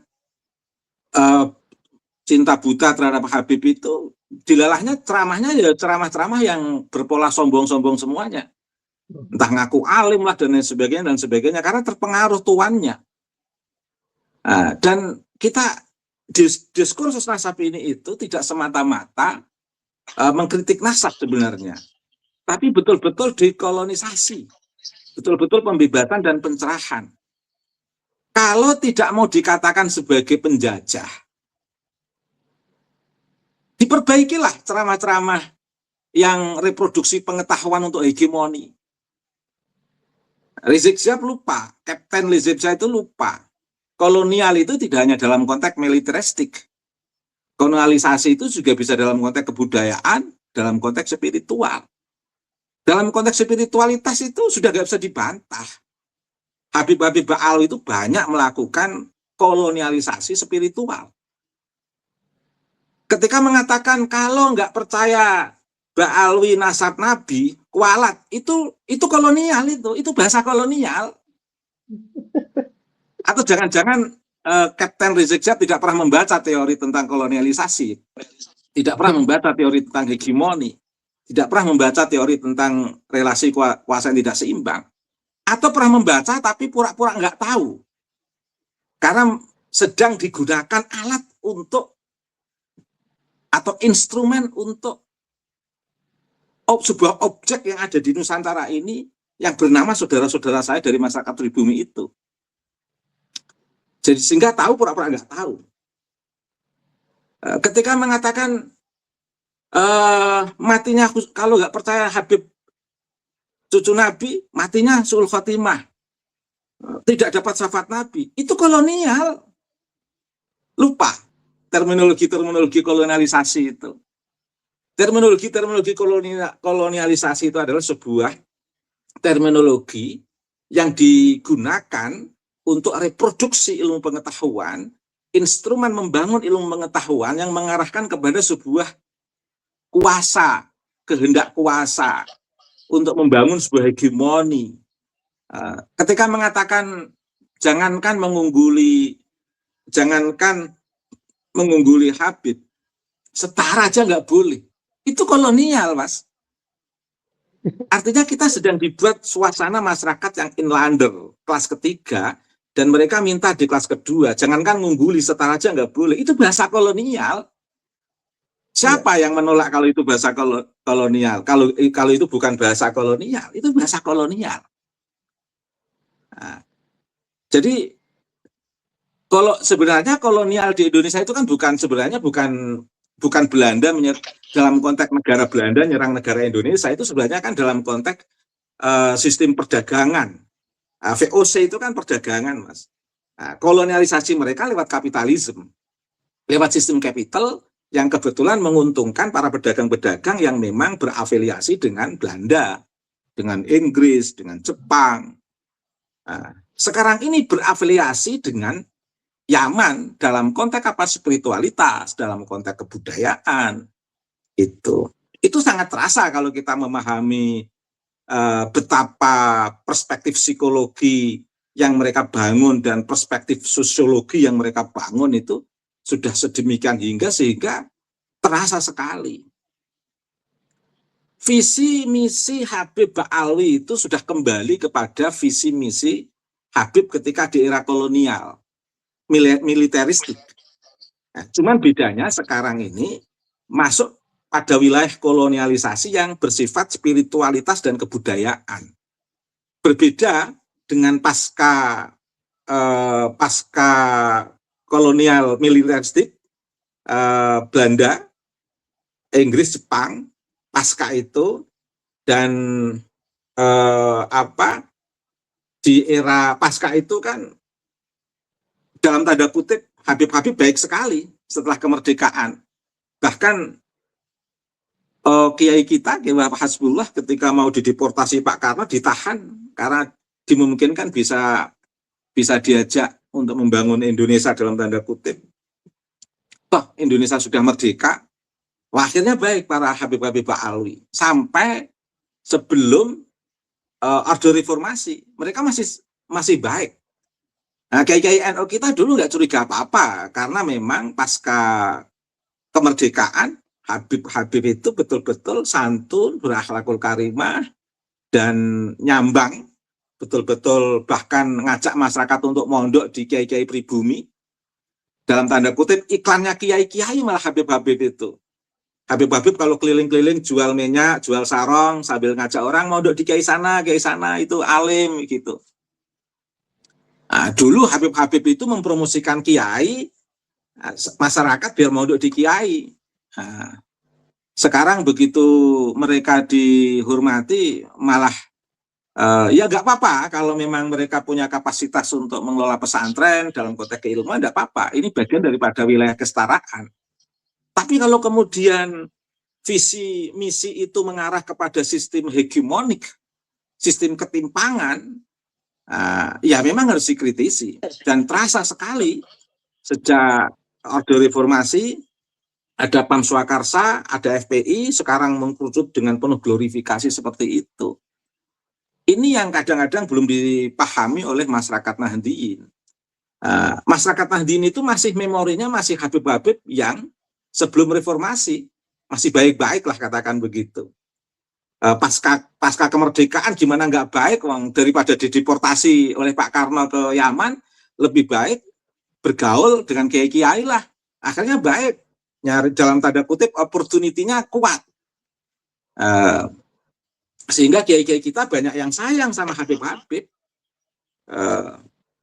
cinta buta terhadap Habib itu, dilalahnya ceramahnya ya ceramah-ceramah yang berpola sombong-sombong semuanya. Entah ngaku alim lah dan sebagainya, karena terpengaruh tuannya. Dan kita diskursus nasab ini itu tidak semata-mata mengkritik nasab sebenarnya, tapi betul-betul dekolonisasi, betul-betul pembebasan dan pencerahan. Kalau tidak mau dikatakan sebagai penjajah, diperbaikilah ceramah-ceramah yang reproduksi pengetahuan untuk hegemoni. Rizik Syihab lupa, Kapten Rizik Syihab itu lupa. Kolonial itu tidak hanya dalam konteks militeristik. Kolonialisasi itu juga bisa dalam konteks kebudayaan, dalam konteks spiritual. Dalam konteks spiritualitas itu sudah nggak bisa dibantah. Habib-habib Ba'al itu banyak melakukan kolonialisasi spiritual. Ketika mengatakan kalau nggak percaya Ba'alwi nasab Nabi, kualat, itu kolonial, itu bahasa kolonial. Atau jangan-jangan Kapten Rizik Syihab tidak pernah membaca teori tentang kolonialisasi, tidak pernah membaca teori tentang hegemoni, tidak pernah membaca teori tentang relasi kuasa yang tidak seimbang, atau pernah membaca tapi pura-pura nggak tahu, karena sedang digunakan alat untuk atau instrumen untuk sebuah objek yang ada di Nusantara ini yang bernama saudara-saudara saya dari masyarakat pribumi itu. Jadi sehingga tahu pura-pura nggak tahu. Ketika mengatakan matinya kalau nggak percaya Habib cucu Nabi, matinya su'ul khotimah, tidak dapat syafaat Nabi, itu kolonial. Lupa terminologi kolonialisasi itu. Terminologi kolonialisasi itu adalah sebuah terminologi yang digunakan untuk reproduksi ilmu pengetahuan, instrumen membangun ilmu pengetahuan yang mengarahkan kepada sebuah kuasa, kehendak kuasa untuk membangun sebuah hegemoni. Ketika mengatakan jangankan mengungguli Habib, setara aja nggak boleh. Itu kolonial, Mas. Artinya kita sedang dibuat suasana masyarakat yang inlander, kelas ketiga, dan mereka minta di kelas kedua, jangankan mengungguli, setara aja nggak boleh. Itu bahasa kolonial. Siapa yang menolak kalau itu bahasa kolonial? Kalau itu bukan bahasa kolonial, itu bahasa kolonial. Nah, jadi kalau sebenarnya kolonial di Indonesia itu kan bukan Belanda dalam konteks negara Belanda nyerang negara Indonesia, itu sebenarnya kan dalam konteks sistem perdagangan. VOC itu kan perdagangan, Mas. Kolonialisasi mereka lewat kapitalisme, lewat sistem kapital yang kebetulan menguntungkan para pedagang-pedagang yang memang berafiliasi dengan Belanda, dengan Inggris, dengan Jepang. Sekarang ini berafiliasi dengan Yaman dalam konteks apa, spiritualitas, dalam konteks kebudayaan. Itu sangat terasa kalau kita memahami betapa perspektif psikologi yang mereka bangun dan perspektif sosiologi yang mereka bangun itu sudah sedemikian sehingga terasa sekali. Visi misi Habib Ba'alwi itu sudah kembali kepada visi misi Habib ketika di era kolonial, militeristik. Cuman bedanya sekarang ini masuk pada wilayah kolonialisasi yang bersifat spiritualitas dan kebudayaan. Berbeda dengan pasca kolonial militeristik, Belanda, Inggris, Jepang, pasca itu, dan di era pasca itu kan dalam tanda kutip Habib-Habib baik sekali setelah kemerdekaan. Bahkan kiai kita, Kiai Hasbullah, ketika mau dideportasi Pak Karno ditahan karena dimungkinkan bisa diajak untuk membangun Indonesia dalam tanda kutip. Toh Indonesia sudah merdeka, akhirnya baik para Habib-Habib Ba'alwi sampai sebelum Ordo Reformasi, mereka masih baik. Nah, kiai-kiai NU kita dulu nggak curiga apa-apa, karena memang pasca kemerdekaan Habib itu betul-betul santun, berakhlakul karimah, dan nyambang, betul-betul bahkan ngajak masyarakat untuk mondok di kiai-kiai pribumi. Dalam tanda kutip, iklannya kiai-kiai malah Habib-Habib itu. Habib-Habib kalau keliling-keliling jual minyak, jual sarong, sambil ngajak orang mondok di kiai sana, itu alim gitu. Nah, dulu Habib-Habib itu mempromosikan kiai, masyarakat biar mondok di kiai. Nah, sekarang begitu mereka dihormati, malah ya nggak apa-apa kalau memang mereka punya kapasitas untuk mengelola pesantren dalam konteks keilmuan, nggak apa-apa. Ini bagian daripada wilayah kesetaraan. Tapi kalau kemudian visi misi itu mengarah kepada sistem hegemonik, sistem ketimpangan, ya memang harus dikritisi. Dan terasa sekali sejak Orde Reformasi, ada PAM Swakarsa, ada FPI, sekarang mengkerucut dengan penuh glorifikasi seperti itu. Ini yang kadang-kadang belum dipahami oleh masyarakat Nahdliyin. Masyarakat Nahdliyin itu masih memorinya masih Habib-Habib yang sebelum reformasi, masih baik-baik lah katakan begitu. Pasca kemerdekaan gimana nggak baik, daripada dideportasi oleh Pak Karno ke Yaman, lebih baik bergaul dengan kiai-kiai lah. Akhirnya baik, nyari dalam tanda kutip opportunity-nya kuat. Sehingga kiai-kiai kita banyak yang sayang sama Habib-Habib.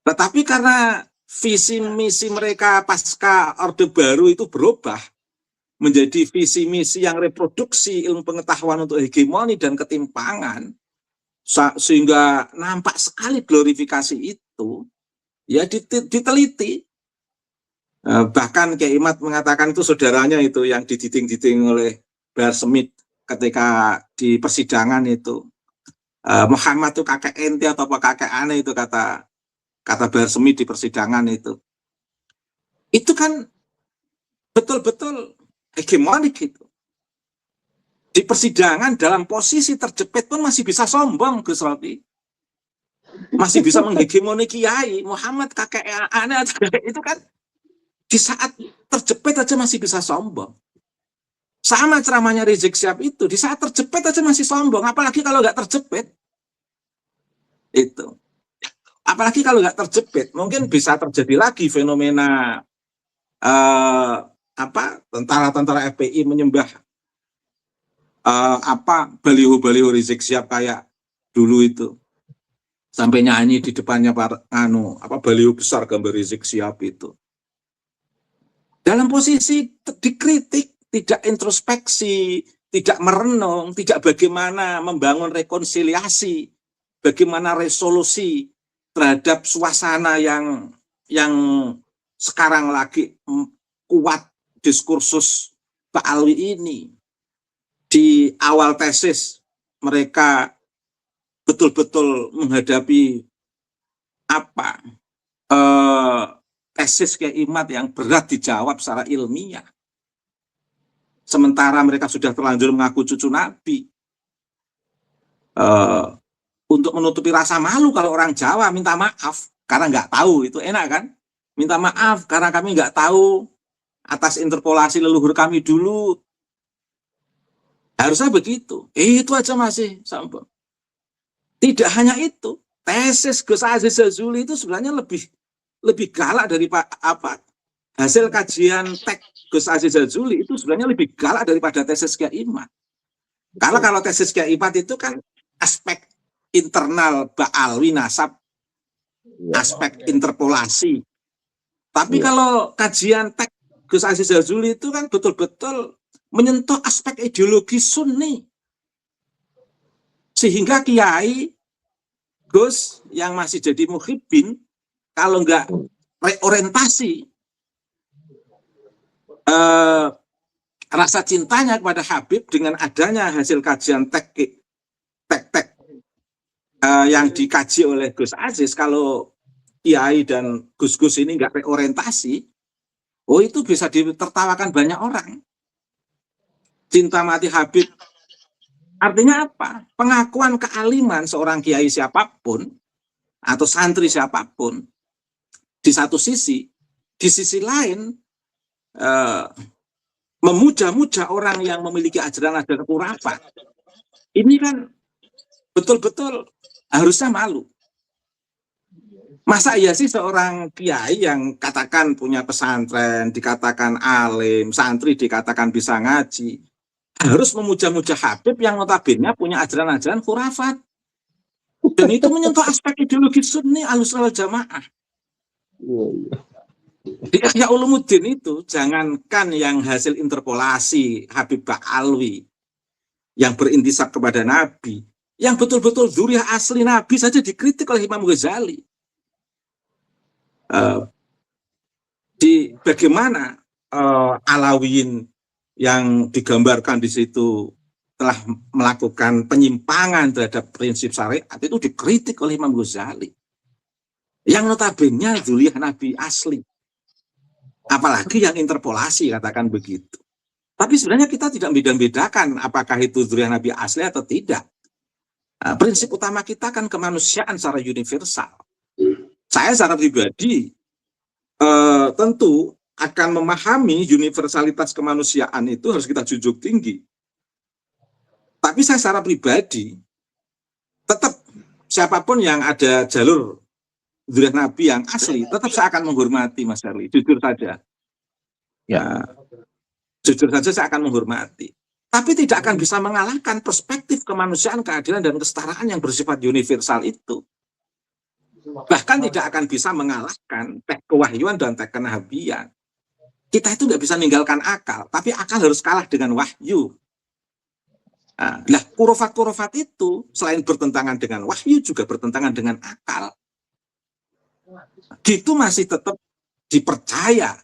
Tetapi karena visi misi mereka pasca Orde Baru itu berubah menjadi visi misi yang reproduksi ilmu pengetahuan untuk hegemoni dan ketimpangan, sehingga nampak sekali glorifikasi itu, ya diteliti. Bahkan Kiai Imad mengatakan itu saudaranya itu yang dididing-diding oleh Bahar Smith ketika di persidangan itu, Muhammad itu kakek ente atau apa kakek aneh itu, kata Bahar Smith di persidangan itu. Itu kan betul-betul hegemonik gitu. Di persidangan dalam posisi terjepit pun masih bisa sombong Gus Rofi. Masih bisa menghegemoni kiai, Muhammad kakek aneh itu kan di saat terjepit aja masih bisa sombong. Sama ceramahnya Rizik Syihab itu, di saat terjepit aja masih sombong, apalagi kalau nggak terjepit. Itu. Apalagi kalau nggak terjepit, mungkin bisa terjadi lagi fenomena tentara-tentara FPI menyembah baliho-baliho Rizik Syihab kayak dulu itu, sampai nyanyi di depannya baliho besar gambar Rizik Syihab itu. Dalam posisi dikritik, tidak introspeksi, tidak merenung, tidak bagaimana membangun rekonsiliasi, bagaimana resolusi terhadap suasana yang sekarang lagi kuat diskursus Pak Alwi ini. Di awal tesis mereka betul-betul menghadapi tesis Kiai Imad yang berat dijawab secara ilmiah. Sementara mereka sudah terlanjur mengaku cucu Nabi. Untuk menutupi rasa malu kalau orang Jawa minta maaf karena nggak tahu, itu enak kan? Minta maaf karena kami nggak tahu atas interpolasi leluhur kami dulu. Harusnya begitu. Itu aja masih sombong. Tidak hanya itu, tesis Gus Aziz Jazuli itu sebenarnya lebih galak dari hasil kajian teks Gus Aziz Jazuli itu sebenarnya lebih galak daripada tesis Kiai Imad. Karena kalau tesis Kiai Imad itu kan aspek internal Ba'alwi nasab, aspek interpolasi. Tapi kalau kajian teks Gus Aziz Jazuli itu kan betul-betul menyentuh aspek ideologi Sunni. Sehingga Kiai Gus yang masih jadi muhibbin, kalau nggak reorientasi rasa cintanya kepada Habib dengan adanya hasil kajian tek yang dikaji oleh Gus Aziz, kalau Kiai dan Gus-Gus ini nggak reorientasi, itu bisa ditertawakan banyak orang. Cinta mati Habib Artinya apa? Pengakuan kealiman seorang kiai siapapun atau santri siapapun di satu sisi, di sisi lain memuja-muja orang yang memiliki ajaran-ajaran khurafat. Ini kan betul-betul harusnya malu. Masa iya sih seorang kiai yang katakan punya pesantren, dikatakan alim, santri dikatakan bisa ngaji, harus memuja-muja Habib yang notabene punya ajaran-ajaran khurafat. Dan itu menyentuh aspek ideologi Sunni Ahlussunnah wal Jamaah. Di Ihya Ulumuddin itu, jangankan yang hasil interpolasi Habib Ba'alwi yang berintisab kepada Nabi, yang betul-betul dzurriyyah asli Nabi saja dikritik oleh Imam Ghazali. Di bagaimana Alawiyin yang digambarkan di situ telah melakukan penyimpangan terhadap prinsip syariat itu dikritik oleh Imam Ghazali yang notabene dzurriyyah Nabi asli, apalagi yang interpolasi, katakan begitu. Tapi sebenarnya kita tidak membedakan apakah itu dzurriyyah Nabi asli atau tidak. Prinsip utama kita kan kemanusiaan secara universal. Saya secara pribadi tentu akan memahami universalitas kemanusiaan itu harus kita junjung tinggi. Tapi saya secara pribadi tetap siapapun yang ada jalur dzurriyyah Nabi yang asli, tetap saya akan menghormati, Mas Herli, jujur saja. Ya, jujur saja saya akan menghormati. Tapi tidak akan bisa mengalahkan perspektif kemanusiaan, keadilan, dan kesetaraan yang bersifat universal itu. Bahkan tidak akan bisa mengalahkan teks kewahyuan dan teks kenabian. Kita itu nggak bisa meninggalkan akal, tapi akal harus kalah dengan wahyu. Nah, khurafat-khurafat itu selain bertentangan dengan wahyu juga bertentangan dengan akal. Gitu masih tetap dipercaya,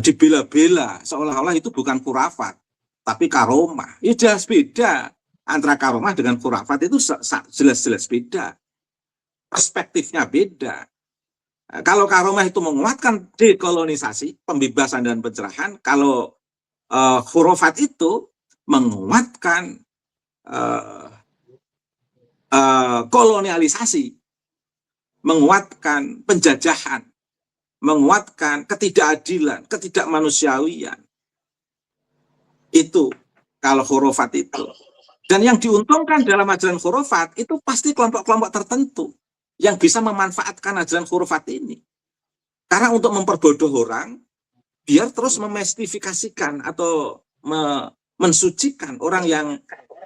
dibela-bela, seolah-olah itu bukan khurafat, tapi karomah. Ya jelas beda antara karomah dengan khurafat, itu jelas-jelas beda. Perspektifnya beda. Kalau karomah itu menguatkan dekolonisasi, pembebasan dan pencerahan, kalau khurafat itu menguatkan kolonialisasi, menguatkan penjajahan, menguatkan ketidakadilan, ketidakmanusiawian. Itu kalau khurafat itu. Dan yang diuntungkan dalam ajaran khurafat itu pasti kelompok-kelompok tertentu yang bisa memanfaatkan ajaran khurafat ini. Karena untuk memperbodoh orang, biar terus memestifikasikan atau mensucikan orang yang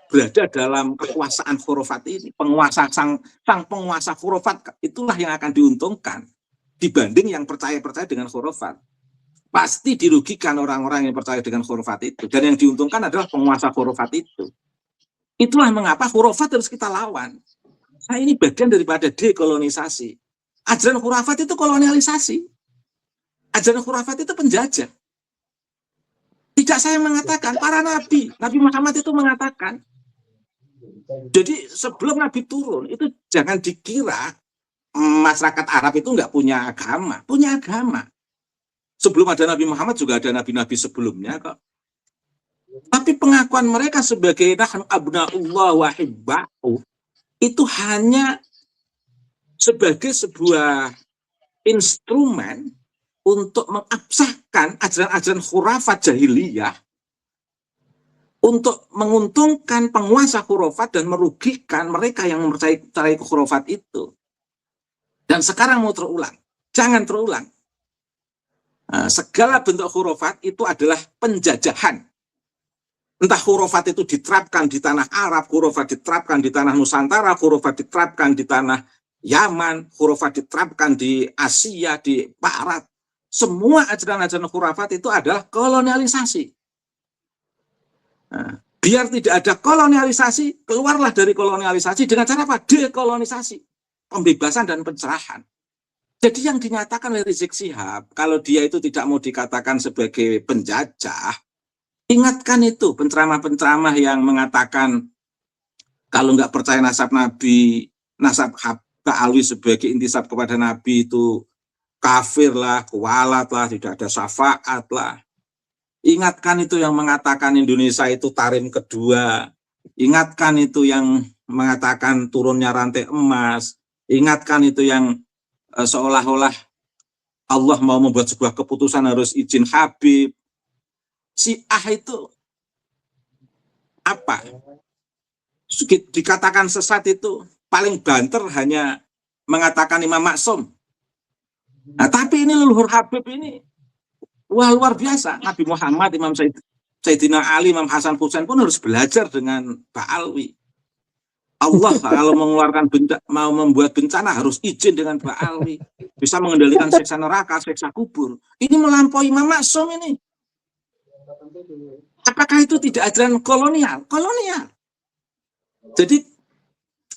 berada dalam kekuasaan khurafat ini. Penguasa sang penguasa khurafat itulah yang akan diuntungkan dibanding yang percaya-percaya dengan khurafat. Pasti dirugikan orang-orang yang percaya dengan khurafat itu. Dan yang diuntungkan adalah penguasa khurafat itu. Itulah mengapa khurafat harus kita lawan. Nah, ini bagian daripada dekolonisasi. Ajaran khurafat itu kolonialisasi. Ajaran khurafat itu penjajah. Tidak saya mengatakan, para nabi. Nabi Muhammad itu mengatakan. Jadi sebelum Nabi turun, itu jangan dikira masyarakat Arab itu nggak punya agama. Punya agama. Sebelum ada Nabi Muhammad juga ada nabi-nabi sebelumnya kok. Tapi pengakuan mereka sebagai nahnu abna'ullah wa hibba'u itu hanya sebagai sebuah instrumen untuk mengabsahkan ajaran-ajaran khurafat jahiliyah, untuk menguntungkan penguasa khurafat dan merugikan mereka yang mempercayai khurafat itu. Dan sekarang mau terulang, jangan terulang. Segala bentuk khurafat itu adalah penjajahan. Entah khurafat itu diterapkan di tanah Arab, khurafat diterapkan di tanah Nusantara, khurafat diterapkan di tanah Yaman, khurafat diterapkan di Asia, di Barat. Semua ajaran-ajaran khurafat itu adalah kolonialisasi. Biar tidak ada kolonialisasi, keluarlah dari kolonialisasi dengan cara apa? Dekolonisasi, pembebasan dan pencerahan. Jadi yang dinyatakan oleh Rizik Syihab, kalau dia itu tidak mau dikatakan sebagai penjajah, ingatkan itu penceramah-penceramah yang mengatakan kalau nggak percaya nasab Nabi, nasab Ba'alwi sebagai intisab kepada Nabi itu kafir lah, kualat lah, tidak ada syafaat lah. Ingatkan itu yang mengatakan Indonesia itu tarim kedua, ingatkan itu yang mengatakan turunnya rantai emas, ingatkan itu yang seolah-olah Allah mau membuat sebuah keputusan harus izin Habib. Syiah itu apa? Dikatakan sesat itu paling banter hanya mengatakan Imam Maksum. Nah, tapi ini leluhur Habib ini, wah luar biasa. Nabi Muhammad, Imam Sayyidina Ali, Imam Hasan Husain pun harus belajar dengan Ba'alwi. Allah kalau mengeluarkan mau membuat bencana harus izin dengan Ba'alwi. Bisa mengendalikan siksa neraka, siksa kubur. Ini melampaui Imam Maksum ini. Apakah itu tidak ajaran kolonial? Kolonial.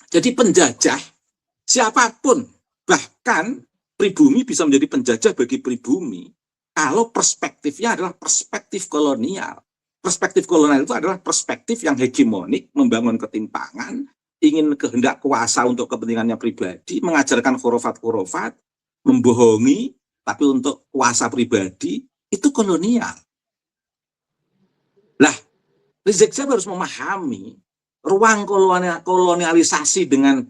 Jadi penjajah siapapun, bahkan pribumi bisa menjadi penjajah bagi pribumi kalau perspektifnya adalah perspektif kolonial. Perspektif kolonial itu adalah perspektif yang hegemonik, membangun ketimpangan, ingin kehendak kuasa untuk kepentingannya pribadi, mengajarkan khurafat-khurafat, membohongi, tapi untuk kuasa pribadi, itu kolonial. Lah, Rizik Syihab harus memahami ruang kolonialisasi dengan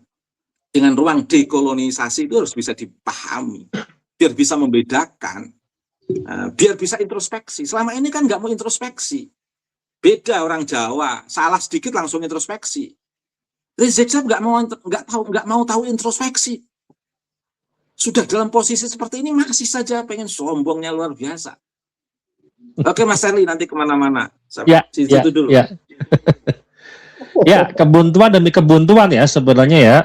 ruang dekolonisasi itu harus bisa dipahami, biar bisa membedakan, biar bisa introspeksi. Selama ini kan nggak mau introspeksi. Beda orang Jawa, salah sedikit langsung introspeksi. Rizik Syihab nggak mau tahu introspeksi. Sudah dalam posisi seperti ini masih saja pengen sombongnya luar biasa. Oke Mas Serli, nanti kemana-mana. Itu dulu. Ya. Ya, kebuntuan demi kebuntuan ya sebenarnya ya,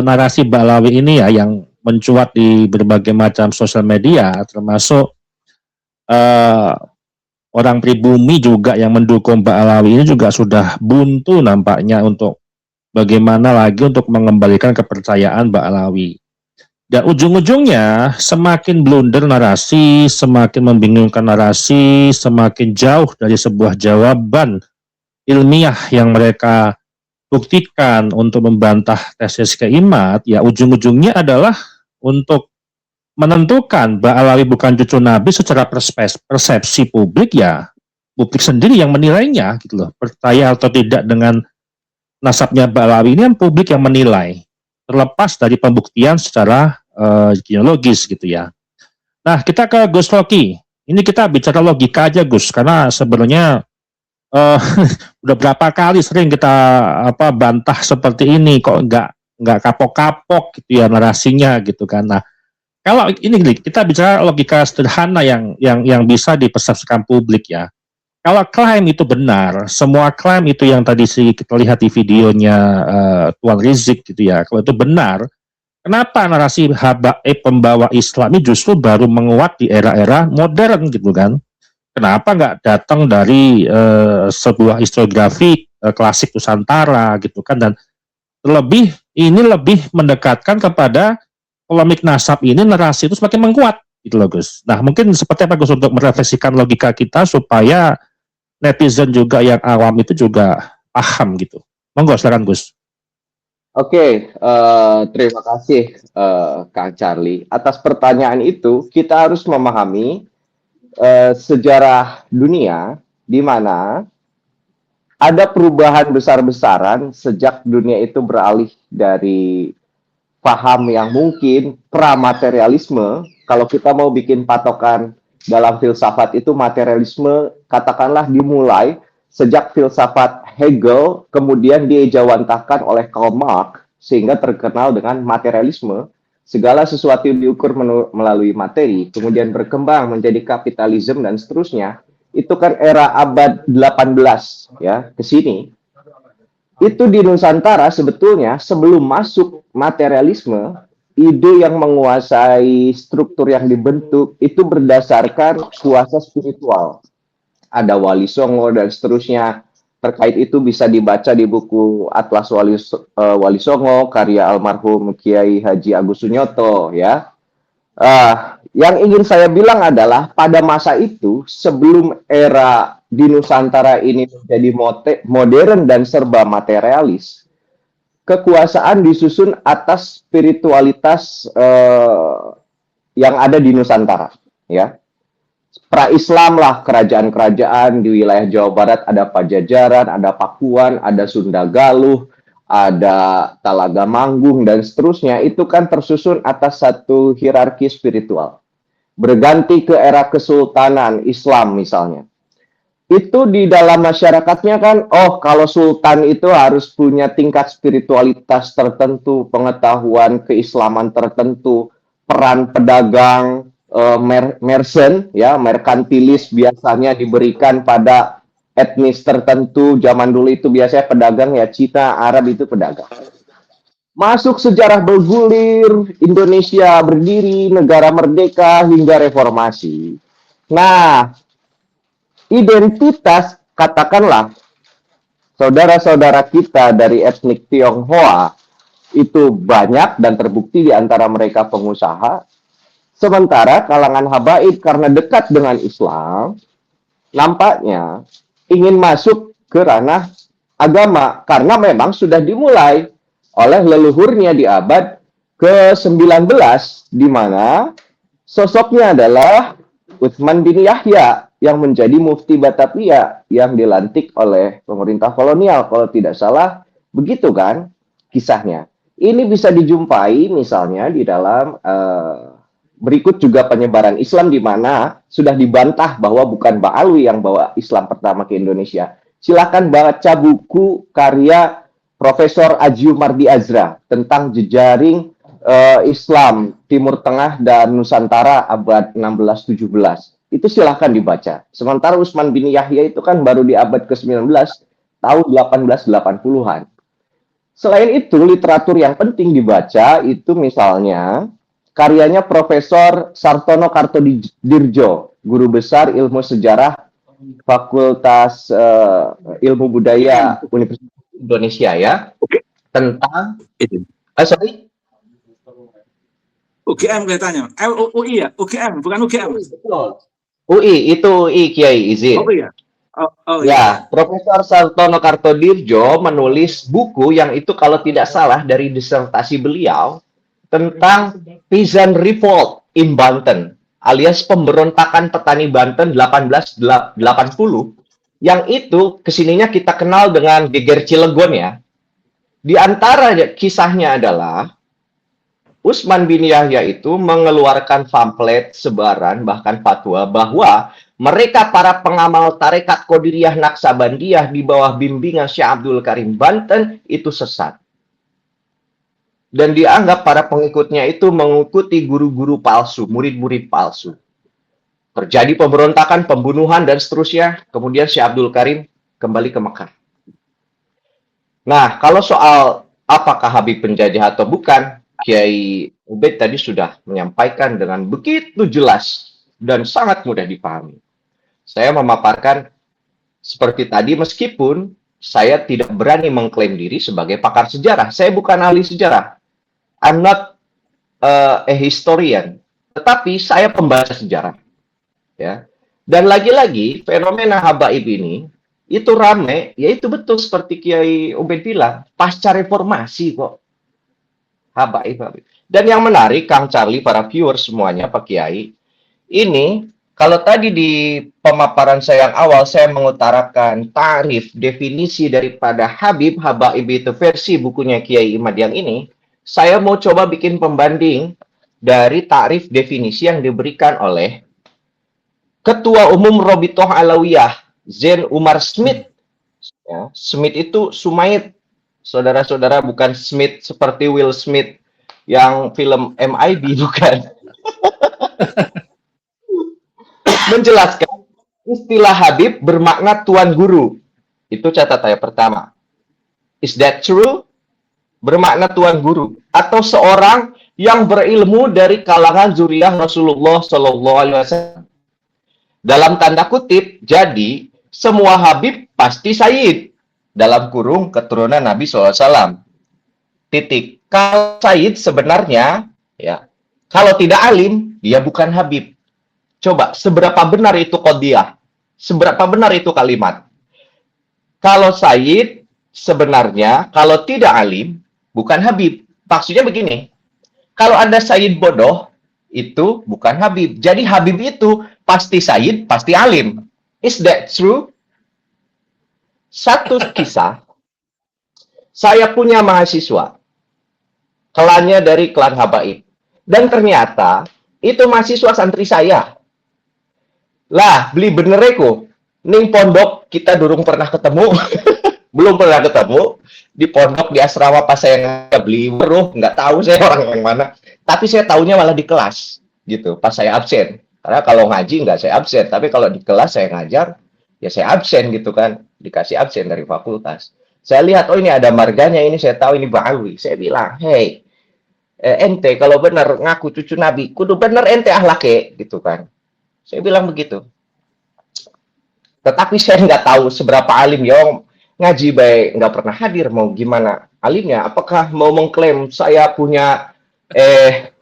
narasi Ba'alawi ini ya yang mencuat di berbagai macam sosial media, termasuk orang pribumi juga yang mendukung Ba'alawi ini juga sudah buntu nampaknya untuk bagaimana lagi untuk mengembalikan kepercayaan Ba'alawi. Dan ujung-ujungnya semakin blunder narasi, semakin membingungkan narasi, semakin jauh dari sebuah jawaban ilmiah yang mereka buktikan untuk membantah tesis Keimat, ya ujung-ujungnya adalah untuk menentukan Ba'alawi bukan cucu Nabi secara persepsi publik, ya publik sendiri yang menilainya gitu loh. Percaya atau tidak dengan nasabnya Ba'alawi ini kan publik yang menilai, terlepas dari pembuktian secara genealogis gitu ya. Nah, kita ke Gus Rocky. Ini kita bicara logika aja Gus, karena sebenarnya udah berapa kali sering kita bantah seperti ini, kok nggak kapok-kapok gitu ya narasinya gitu kan. Nah, kalau ini kita bicara logika sederhana yang bisa dipersepsikan publik ya. Kalau klaim itu benar, semua klaim itu yang tadi kita lihat di videonya Tuan Rizik gitu ya, kalau itu benar, kenapa narasi pembawa Islam ini justru baru menguat di era-era modern gitu kan? Kenapa nggak datang dari sebuah historiografi klasik Nusantara gitu kan, dan ini lebih mendekatkan kepada polemik nasab ini, narasi itu semakin menguat gitu loh Gus. Nah mungkin seperti apa Gus untuk merefleksikan logika kita supaya netizen juga yang awam itu juga paham gitu. Monggo silakan Gus. Oke, terima kasih Kang Charlie. Atas pertanyaan itu, kita harus memahami sejarah dunia di mana ada perubahan besar-besaran sejak dunia itu beralih dari paham yang mungkin pramaterialisme. Kalau kita mau bikin patokan dalam filsafat itu, materialisme katakanlah dimulai sejak filsafat Hegel, kemudian diejawantahkan oleh Karl Marx sehingga terkenal dengan materialisme. Segala sesuatu yang diukur melalui materi, kemudian berkembang menjadi kapitalisme dan seterusnya. Itu kan era abad 18 ya ke sini. Itu di Nusantara sebetulnya sebelum masuk materialisme, ide yang menguasai struktur yang dibentuk itu berdasarkan kuasa spiritual. Ada Wali Songo dan seterusnya. Terkait itu bisa dibaca di buku Atlas Wali Songo karya almarhum Kiai Haji Agus Sunyoto ya. Yang ingin saya bilang adalah pada masa itu sebelum era di Nusantara ini menjadi modern dan serba materialis, kekuasaan disusun atas spiritualitas yang ada di Nusantara ya. pra-Islam lah, kerajaan-kerajaan di wilayah Jawa Barat, ada Pajajaran, ada Pakuan, ada Sunda Galuh, ada Talaga Manggung, dan seterusnya. Itu kan tersusun atas satu hierarki spiritual. Berganti ke era kesultanan Islam misalnya. Itu di dalam masyarakatnya kan, oh kalau sultan itu harus punya tingkat spiritualitas tertentu, pengetahuan keislaman tertentu, peran pedagang, merchant, ya, merkantilis biasanya diberikan pada etnis tertentu. Zaman dulu itu biasanya pedagang ya, Cina, Arab itu pedagang. Masuk sejarah bergulir, Indonesia berdiri, negara merdeka hingga reformasi. Nah, identitas, katakanlah saudara-saudara kita dari etnik Tionghoa itu banyak dan terbukti di antara mereka pengusaha. Sementara kalangan habaib karena dekat dengan Islam, nampaknya ingin masuk ke ranah agama karena memang sudah dimulai oleh leluhurnya di abad ke-19, di mana sosoknya adalah Utsman bin Yahya yang menjadi mufti Batavia yang dilantik oleh pemerintah kolonial, kalau tidak salah begitu kan kisahnya. Ini bisa dijumpai misalnya di dalam berikut juga penyebaran Islam, di mana sudah dibantah bahwa bukan Ba'alwi yang bawa Islam pertama ke Indonesia. Silakan baca buku karya Profesor Ajiumardi Azra tentang jejaring Islam Timur Tengah dan Nusantara abad 16-17. Itu silahkan dibaca. Sementara Utsman bin Yahya itu kan baru di abad ke-19, tahun 1880-an. Selain itu, literatur yang penting dibaca itu misalnya karyanya Profesor Sartono Kartodirjo, guru besar ilmu sejarah Fakultas Ilmu Budaya Universitas Indonesia ya, tentang sorry? UGM kelihatannya. UI ya? UGM, bukan UGM. UI, itu UI Kiai izin. Oh iya. Ya, Profesor Sartono Kartodirjo menulis buku yang itu kalau tidak salah dari disertasi beliau tentang Peasant Revolt in Banten, alias pemberontakan petani Banten 1880, yang itu kesininya kita kenal dengan Geger Cilegon ya. Di antara kisahnya adalah Utsman bin Yahya itu mengeluarkan pamflet, sebaran, bahkan fatwa bahwa mereka para pengamal tarekat Qadiriyah Naksabandiyah di bawah bimbingan Syekh Abdul Karim Banten itu sesat. Dan dianggap para pengikutnya itu mengikuti guru-guru palsu, murid-murid palsu. Terjadi pemberontakan, pembunuhan, dan seterusnya. Kemudian Syekh Abdul Karim kembali ke Mekah. Nah, kalau soal apakah Habib penjajah atau bukan, Kiai Ubaid tadi sudah menyampaikan dengan begitu jelas dan sangat mudah dipahami. Saya memaparkan seperti tadi, meskipun saya tidak berani mengklaim diri sebagai pakar sejarah. Saya bukan ahli sejarah. I'm not a historian. Tetapi saya pembaca sejarah. Ya. Dan lagi-lagi, fenomena habaib ini, itu rame, ya itu betul seperti Kiai Ubaid bilang, pasca reformasi kok. Habaib. Dan yang menarik, Kang Charlie, para viewers semuanya, Pak Kiai, ini kalau tadi di pemaparan saya yang awal saya mengutarakan tarif, definisi daripada Habib, habaib itu versi bukunya Kiai Imad yang ini, saya mau coba bikin pembanding dari tarif definisi yang diberikan oleh Ketua Umum Robitoh Alawiyah, Zain Umar Smith. Ya, Smith itu Sumaid. Saudara-saudara, bukan Smith seperti Will Smith yang film MIB, bukan. Menjelaskan istilah Habib bermakna tuan guru. Itu catatan pertama. Is that true? Bermakna tuan guru atau seorang yang berilmu dari kalangan zuriyah Rasulullah Shallallahu Alaihi Wasallam. Dalam tanda kutip, jadi semua Habib pasti Sayyid. Dalam kurung keturunan Nabi SAW. Titik. Kalau Sayyid sebenarnya, ya, kalau tidak alim, dia bukan Habib. Coba, seberapa benar itu qadiyah? Seberapa benar itu kalimat? Kalau Sayyid sebenarnya, kalau tidak alim, bukan Habib. Maksudnya begini, kalau ada Sayyid bodoh, itu bukan Habib. Jadi Habib itu pasti sayyid, pasti alim. Is that true? Satu kisah, saya punya mahasiswa, kelannya dari klan Habaib. Dan ternyata, itu mahasiswa santri saya. Lah, beli bener eko. Ning pondok, kita durung pernah ketemu. Belum pernah ketemu. Di pondok, di asrama pas saya nggak beli beruh, nggak tahu saya orang yang mana. Tapi saya tahunya malah di kelas, gitu, pas saya absen. Karena kalau ngaji nggak saya absen, tapi kalau di kelas saya ngajar, ya saya absen gitu kan, dikasih absen dari fakultas. Saya lihat, oh ini ada marganya, ini saya tahu ini Ba'alwi. Saya bilang, hey, ente kalau benar ngaku cucu Nabi, kudu benar ente ahlake, gitu kan. Saya bilang begitu. Tetapi saya nggak tahu seberapa alim ya, ngaji baik nggak pernah hadir, mau gimana alimnya? Apakah mau mengklaim saya punya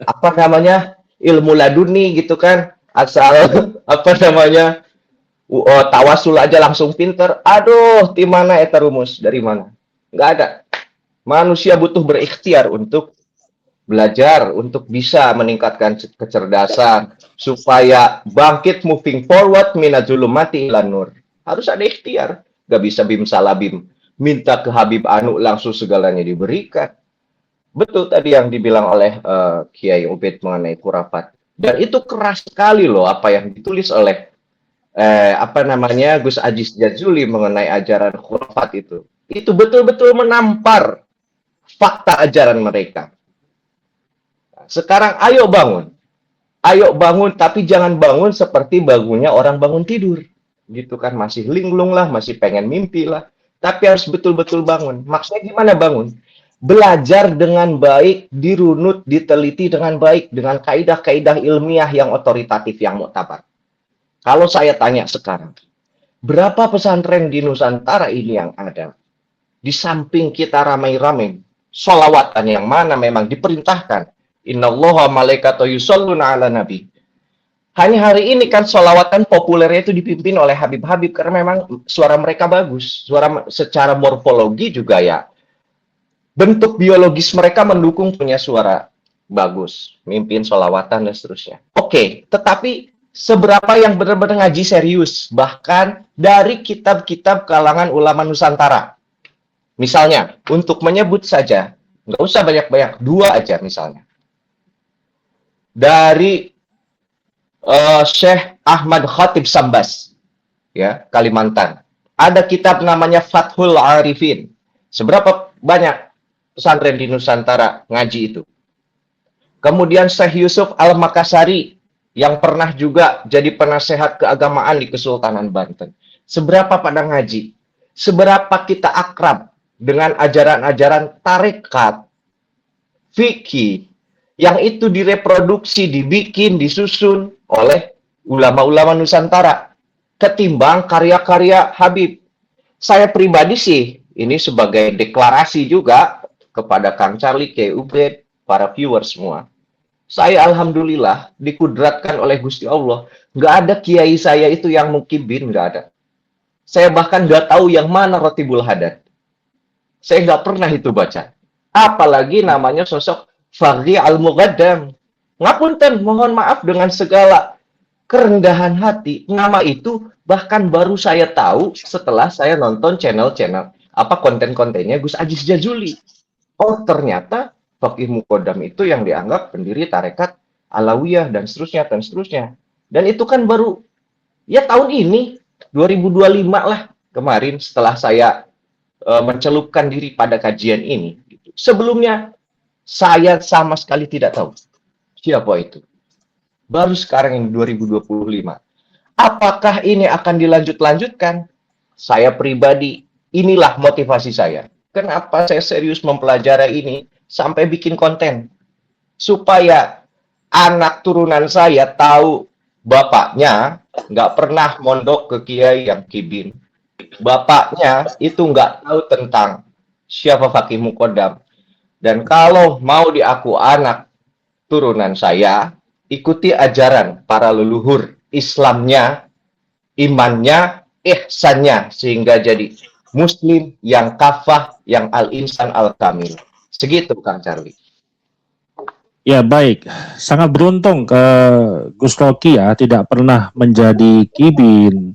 apa namanya ilmu laduni gitu kan? Asal apa namanya tawasul aja langsung pinter. Aduh, di mana eta rumus? Dari mana? Nggak ada. Manusia butuh berikhtiar untuk belajar, untuk bisa meningkatkan kecerdasan supaya bangkit moving forward minadzulumati ilan nur. Harus ada ikhtiar. Gak bisa bim salah bim. Minta ke Habib Anu langsung segalanya diberikan. Betul tadi yang dibilang oleh Kiai Ubaid mengenai khurafat. Dan itu keras sekali loh apa yang ditulis oleh apa namanya Gus Aziz Jazuli mengenai ajaran khurafat itu. Itu betul-betul menampar fakta ajaran mereka. Sekarang ayo bangun. Ayo bangun, tapi jangan bangun seperti bangunnya orang bangun tidur. Gitu kan, masih linglung lah, masih pengen mimpi lah. Tapi harus betul-betul bangun. Maksudnya gimana bangun? Belajar dengan baik, dirunut, diteliti dengan baik, dengan kaidah-kaidah ilmiah yang otoritatif, yang muktabar. Kalau saya tanya sekarang, berapa pesantren di Nusantara ini yang ada? Di samping kita ramai-ramai, sholawatan yang mana memang diperintahkan. Innallaha malaikatahu yusholluna ala nabi. Hanya hari ini kan sholawatan populernya itu dipimpin oleh Habib-Habib karena memang suara mereka bagus. Suara secara morfologi juga ya. Bentuk biologis mereka mendukung punya suara bagus. Mimpin sholawatan dan seterusnya. Oke, tetapi seberapa yang benar-benar ngaji serius? Bahkan dari kitab-kitab kalangan ulama Nusantara. Misalnya, untuk menyebut saja, nggak usah banyak-banyak, 2 aja misalnya. Dari Syekh Ahmad Khatib Sambas, ya, Kalimantan. Ada kitab namanya Fathul Arifin. Seberapa banyak pesantren di Nusantara ngaji itu? Kemudian Syekh Yusuf Al-Makassari yang pernah juga jadi penasehat keagamaan di Kesultanan Banten. Seberapa pada ngaji? Seberapa kita akrab dengan ajaran-ajaran tarekat, fikih, yang itu direproduksi, dibikin, disusun oleh ulama-ulama Nusantara ketimbang karya-karya Habib. Saya pribadi sih, ini sebagai deklarasi juga kepada Kang Charlie, Kiai Ubaid, para viewers semua. Saya alhamdulillah dikudratkan oleh Gusti Allah. Nggak ada kiai saya itu yang mukibin, nggak ada. Saya bahkan nggak tahu yang mana Rotibul Hadad. Saya nggak pernah itu baca. Apalagi namanya sosok Faghi Al-Muqaddam. Ngapunten, mohon maaf dengan segala kerendahan hati. Nama itu bahkan baru saya tahu setelah saya nonton channel-channel konten-kontennya Gus Aziz Jazuli. Oh, ternyata Faghi Muqaddam itu yang dianggap pendiri tarekat Alawiyah dan seterusnya dan seterusnya. Dan itu kan baru ya tahun ini 2025 lah kemarin setelah saya mencelupkan diri pada kajian ini. Sebelumnya saya sama sekali tidak tahu siapa itu. Baru sekarang yang 2025. Apakah ini akan dilanjut-lanjutkan? Saya pribadi, inilah motivasi saya. Kenapa saya serius mempelajari ini sampai bikin konten? Supaya anak turunan saya tahu bapaknya nggak pernah mondok ke kiai yang kibin. Bapaknya itu nggak tahu tentang siapa Faghi Muqaddam. Dan kalau mau diaku anak turunan saya, ikuti ajaran para leluhur Islamnya, imannya, ihsannya, sehingga jadi muslim yang kafah, yang al-insan al-kamil. Segitu Kang Charlie. Ya baik, sangat beruntung ke Gus Rocky ya, tidak pernah menjadi kibin,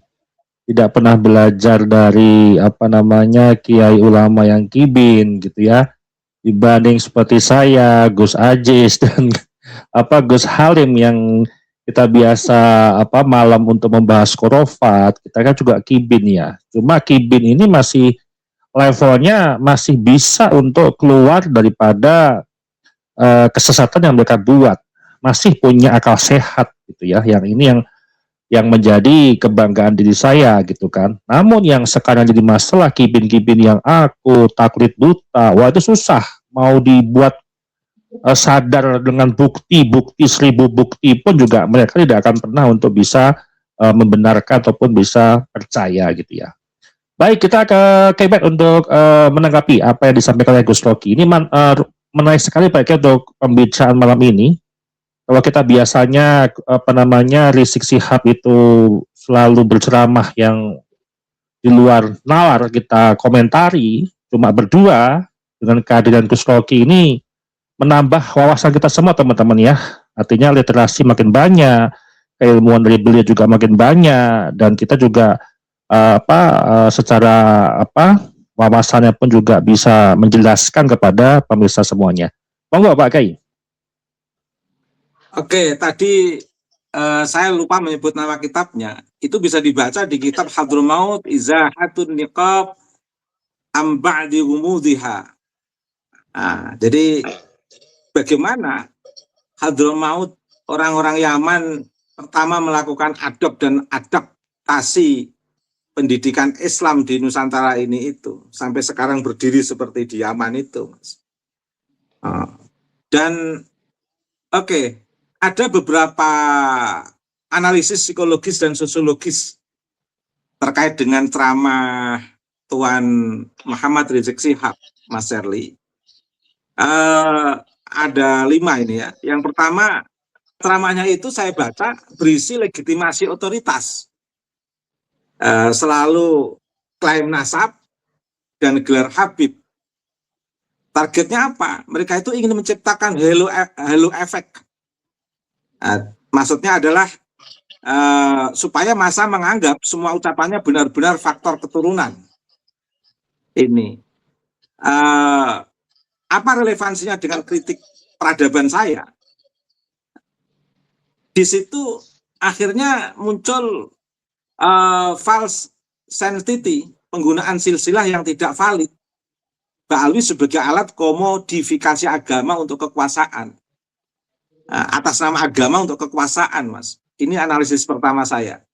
tidak pernah belajar dari apa namanya kiai ulama yang kibin gitu ya, dibanding seperti saya, Gus Ajis dan apa Gus Halim yang kita biasa apa malam untuk membahas khurafat, kita kan juga kibin ya. Cuma kibin ini masih levelnya masih bisa untuk keluar daripada kesesatan yang mereka buat, masih punya akal sehat gitu ya. Yang ini yang menjadi kebanggaan diri saya gitu kan. Namun yang sekarang jadi masalah kibin-kibin yang aku taklid buta, wah itu susah mau dibuat sadar dengan bukti-bukti 1000 bukti pun juga mereka tidak akan pernah untuk bisa membenarkan ataupun bisa percaya gitu ya. Baik, kita ke Kebet untuk menanggapi apa yang disampaikan oleh Gus Rocky. Ini menarik sekali Pak Eke untuk pembicaraan malam ini. Kalau kita biasanya apa namanya Rizik Sihab itu selalu berceramah yang di luar nalar kita komentari, cuma berdua dengan kehadiran Gus Rocky ini menambah wawasan kita semua teman-teman ya. Artinya literasi makin banyak, keilmuan dari beliau juga makin banyak, dan kita juga secara apa wawasannya pun juga bisa menjelaskan kepada pemirsa semuanya. Monggo Pak Kai. Oke, tadi saya lupa menyebut nama kitabnya. Itu bisa dibaca di kitab Hadromaut Izahatun Niqab Am Ba'di Gumudiha. Nah, jadi bagaimana Hadromaut, orang-orang Yaman pertama melakukan adop dan adaptasi pendidikan Islam di Nusantara ini itu sampai sekarang berdiri seperti di Yaman itu, Mas. Dan oke, ada beberapa analisis psikologis dan sosiologis terkait dengan ceramah Tuan Muhammad Rizik Sihab, Mas Sherly. Ada 5 ini ya. Yang pertama, ceramahnya itu saya baca berisi legitimasi otoritas. Selalu klaim nasab dan gelar Habib. Targetnya apa? Mereka itu ingin menciptakan halo efek. Maksudnya adalah supaya massa menganggap semua ucapannya benar-benar faktor keturunan. Ini apa relevansinya dengan kritik peradaban saya? Di situ akhirnya muncul false sanctity, penggunaan silsilah yang tidak valid, Ba'alwi sebagai alat komodifikasi agama untuk kekuasaan, atas nama agama untuk kekuasaan, Mas. Ini analisis pertama saya.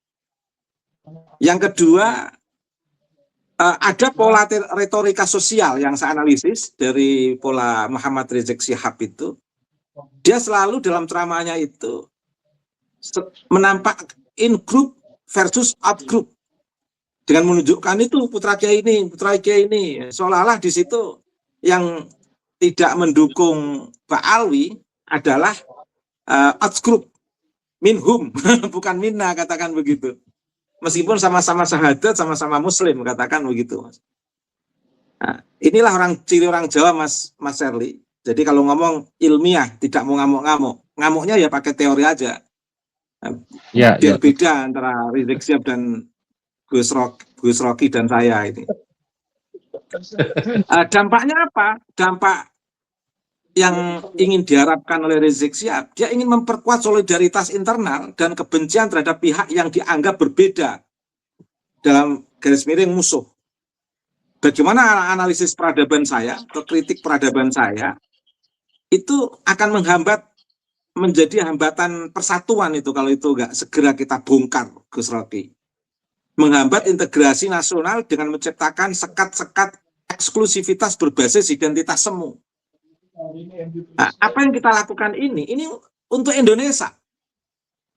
Yang kedua, ada pola retorika sosial yang saya analisis dari pola Muhammad Rizik Sihab itu. Dia selalu dalam ceramahnya itu menampak in group versus out group, dengan menunjukkan itu putra kiai ini, seolah-olah di situ yang tidak mendukung Ba'alwi adalah out group, minhum, bukan minna, katakan begitu. Meskipun sama-sama syahadat, sama-sama muslim, katakan begitu, Mas. Nah, inilah ciri orang Jawa, Mas Sherly. Jadi kalau ngomong ilmiah, tidak mau ngamuk-ngamuk. Ngamuknya ya pakai teori aja. Biar beda antara Rizik Sihab dan Gus Rocky dan saya ini. Dampaknya apa? Dampak yang ingin diharapkan oleh Rizik Sihab, dia ingin memperkuat solidaritas internal dan kebencian terhadap pihak yang dianggap berbeda dalam garis miring musuh. Bagaimana analisis peradaban saya atau kritik peradaban saya itu akan menghambat, menjadi hambatan persatuan itu kalau itu enggak segera kita bongkar, Gus Rocky. Menghambat integrasi nasional dengan menciptakan sekat-sekat eksklusivitas berbasis identitas semu. Nah, apa yang kita lakukan ini untuk Indonesia.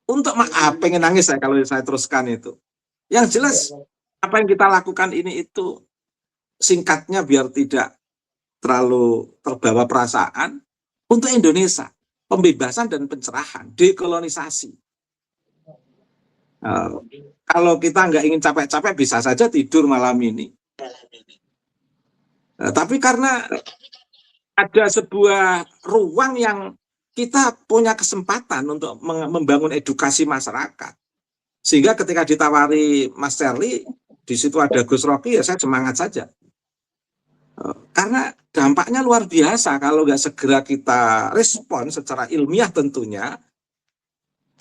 Untuk pengen nangis saya kalau saya teruskan itu. Yang jelas apa yang kita lakukan ini itu singkatnya biar tidak terlalu terbawa perasaan, untuk Indonesia. Pembebasan dan pencerahan, dekolonisasi. Kalau kita nggak ingin capek-capek bisa saja tidur malam ini. Tapi karena ada sebuah ruang yang kita punya kesempatan untuk membangun edukasi masyarakat. Sehingga ketika ditawari Mas Cherly, di situ ada Gus Rocky, ya saya semangat saja. Karena dampaknya luar biasa kalau nggak segera kita respon secara ilmiah tentunya,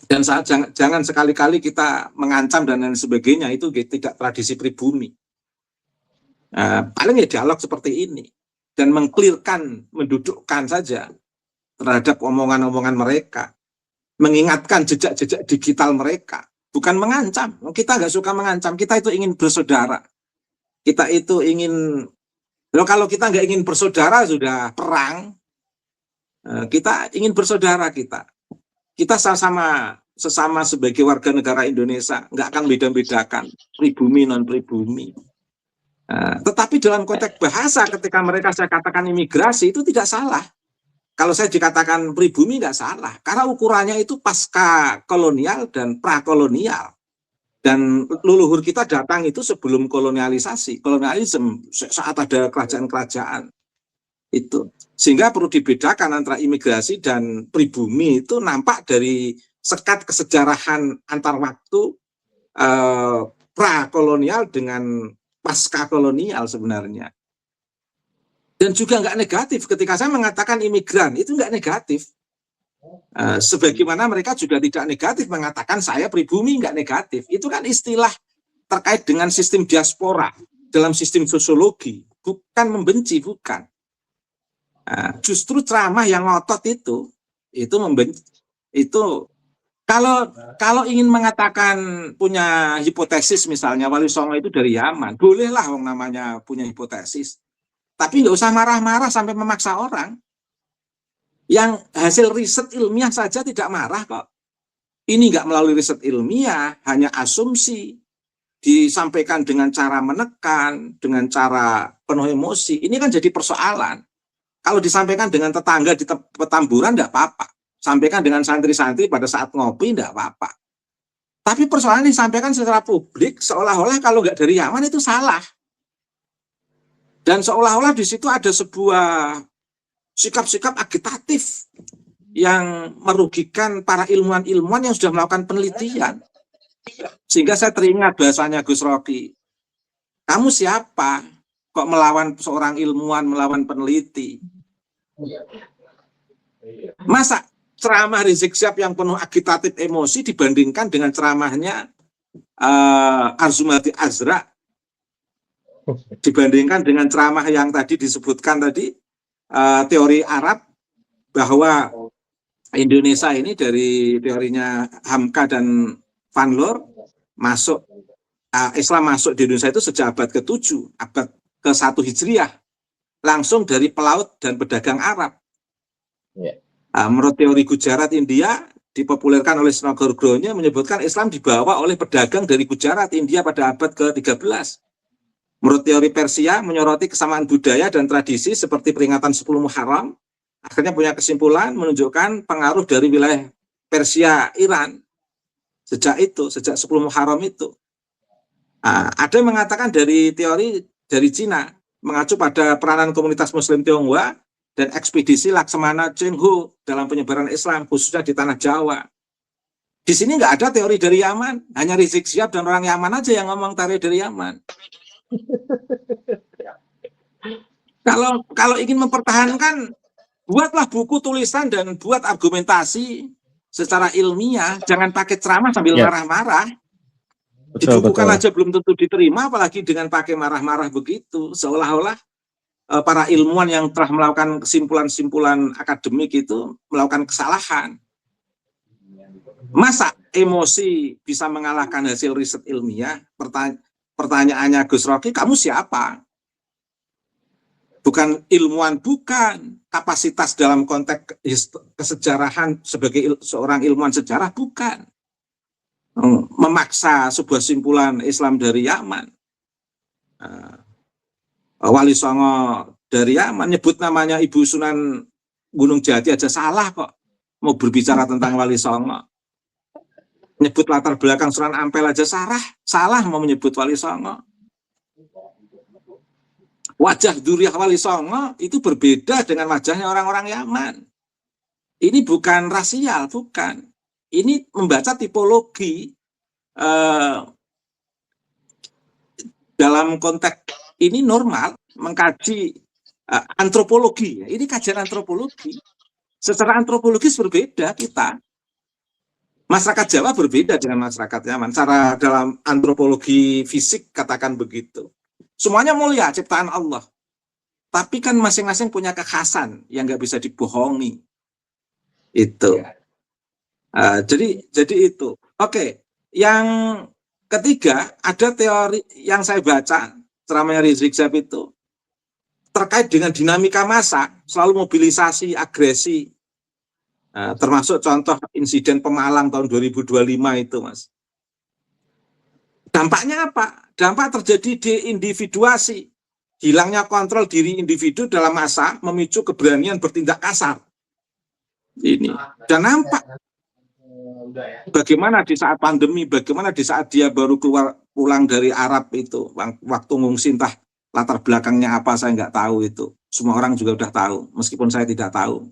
dan jangan sekali-kali kita mengancam dan lain sebagainya, itu tidak tradisi pribumi. Paling ya dialog seperti ini, dan mengklirkan, mendudukkan saja terhadap omongan-omongan mereka, mengingatkan jejak-jejak digital mereka. Bukan mengancam, kita nggak suka mengancam, kita itu ingin bersaudara. Kita itu ingin, kalau kita nggak ingin bersaudara sudah perang, kita ingin bersaudara kita. Kita sesama sebagai warga negara Indonesia, nggak akan beda-bedakan pribumi, non-pribumi. Tetapi dalam konteks bahasa ketika mereka saya katakan imigrasi itu tidak salah. Kalau saya dikatakan pribumi nggak salah, karena ukurannya itu pasca kolonial dan prakolonial. Dan leluhur kita datang itu sebelum kolonialisasi, kolonialisme saat ada kerajaan-kerajaan itu. Sehingga perlu dibedakan antara imigrasi dan pribumi itu nampak dari sekat kesejarahan antar waktu prakolonial dengan pasca kolonial sebenarnya. Dan juga nggak negatif ketika saya mengatakan imigran, itu nggak negatif. Sebagaimana mereka juga tidak negatif mengatakan saya pribumi, nggak negatif. Itu kan istilah terkait dengan sistem diaspora dalam sistem sosiologi, bukan membenci, bukan. Justru ceramah yang ngotot itu membenci. Itu kalau ingin mengatakan punya hipotesis misalnya Wali Songo itu dari Yaman, bolehlah wong namanya punya hipotesis. Tapi nggak usah marah-marah sampai memaksa orang. Yang hasil riset ilmiah saja tidak marah kok. Ini nggak melalui riset ilmiah, hanya asumsi. Disampaikan dengan cara menekan, dengan cara penuh emosi. Ini kan jadi persoalan. Kalau disampaikan dengan tetangga di Petamburan nggak apa-apa. Sampaikan dengan santri-santri pada saat ngopi nggak apa-apa. Tapi persoalan disampaikan secara publik, seolah-olah kalau nggak dari Yaman itu salah. Dan seolah-olah di situ ada sebuah sikap-sikap agitatif yang merugikan para ilmuwan-ilmuwan yang sudah melakukan penelitian. Sehingga saya teringat bahasanya Gus Rocky. Kamu siapa kok melawan seorang ilmuwan, melawan peneliti? Masa ceramah Rizik Syihab yang penuh agitatif emosi dibandingkan dengan ceramahnya Arzumati Azra, dibandingkan dengan ceramah yang tadi disebutkan tadi, teori Arab, bahwa Indonesia ini dari teorinya Hamka dan Van Loor masuk, Islam masuk di Indonesia itu sejak abad ke-7, abad ke-1 Hijriah, langsung dari pelaut dan pedagang Arab. Menurut teori Gujarat India, dipopulerkan oleh Snogorgronya, menyebutkan Islam dibawa oleh pedagang dari Gujarat India pada abad ke-13. Menurut teori Persia, menyoroti kesamaan budaya dan tradisi seperti peringatan 10 Muharram, akhirnya punya kesimpulan menunjukkan pengaruh dari wilayah Persia, Iran, sejak 10 Muharram itu. Ada yang mengatakan dari teori dari Cina, mengacu pada peranan komunitas Muslim Tionghoa dan ekspedisi Laksamana Cheng-ho dalam penyebaran Islam, khususnya di tanah Jawa. Di sini nggak ada teori dari Yaman, hanya Rizik Syihab dan orang Yaman aja yang ngomong teori dari Yaman. Kalau ingin mempertahankan, buatlah buku tulisan dan buat argumentasi secara ilmiah, jangan pakai ceramah sambil marah-marah. Dibukukan aja belum tentu diterima, apalagi dengan pakai marah-marah begitu, seolah-olah para ilmuwan yang telah melakukan kesimpulan-kesimpulan akademik itu melakukan kesalahan. Masa emosi bisa mengalahkan hasil riset ilmiah? Pertanyaannya Gus Rocky, kamu siapa? Bukan ilmuwan, bukan. Kapasitas dalam konteks kesejarahan sebagai seorang ilmuwan sejarah, bukan. Memaksa sebuah simpulan Islam dari Yaman. Wali Songo dari Yaman, nyebut namanya Ibu Sunan Gunung Jati aja salah kok. Mau berbicara tentang Wali Songo. Nyebut latar belakang Sunan Ampel aja salah mau menyebut Wali Songo. Wajah Duriah Wali Songo itu berbeda dengan wajahnya orang-orang Yaman. Ini bukan rasial, bukan. Ini membaca tipologi dalam konteks ini normal, mengkaji antropologi. Ini kajian antropologi. Secara antropologis berbeda kita. Masyarakat Jawa berbeda dengan masyarakat Yaman. Cara dalam antropologi fisik katakan begitu. Semuanya mulia, ciptaan Allah. Tapi kan masing-masing punya kekhasan yang nggak bisa dibohongi. Itu. Jadi itu. Oke. Yang ketiga, ada teori yang saya baca, ceramahnya Rizik Syihab itu, terkait dengan dinamika massa, selalu mobilisasi, agresi. Termasuk contoh insiden Pemalang tahun 2025 itu, Mas. Dampaknya apa? Dampak terjadi deindividuasi, hilangnya kontrol diri individu dalam massa, memicu keberanian bertindak kasar. Ini dan nampak bagaimana di saat pandemi, bagaimana di saat dia baru pulang dari Arab itu, waktu ngungsi, entah latar belakangnya apa saya nggak tahu itu. Semua orang juga udah tahu, meskipun saya tidak tahu.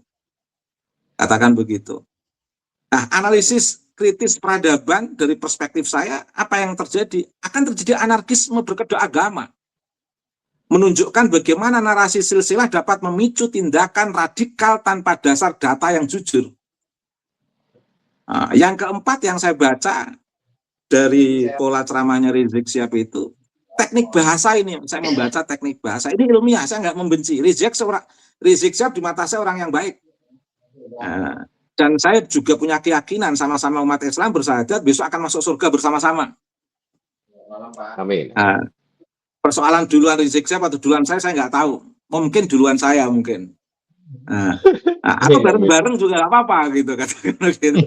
Katakan begitu. Nah, analisis kritis peradaban dari perspektif saya, apa yang terjadi? Akan terjadi anarkisme berkedok agama. Menunjukkan bagaimana narasi silsilah dapat memicu tindakan radikal tanpa dasar data yang jujur. Nah, yang keempat yang saya baca dari pola ceramahnya Rizik Syihab itu, teknik bahasa ini, saya membaca teknik bahasa, ini ilmiah, saya nggak membenci. Rizik Syihab di mata saya orang yang baik. Dan saya juga punya keyakinan sama-sama umat Islam bersahadat besok akan masuk surga bersama-sama. Amin. Persoalan duluan Rizik Syihab atau duluan saya nggak tahu. Mungkin duluan saya mungkin. Atau bareng-bareng juga nggak apa-apa gitu katakan gitu.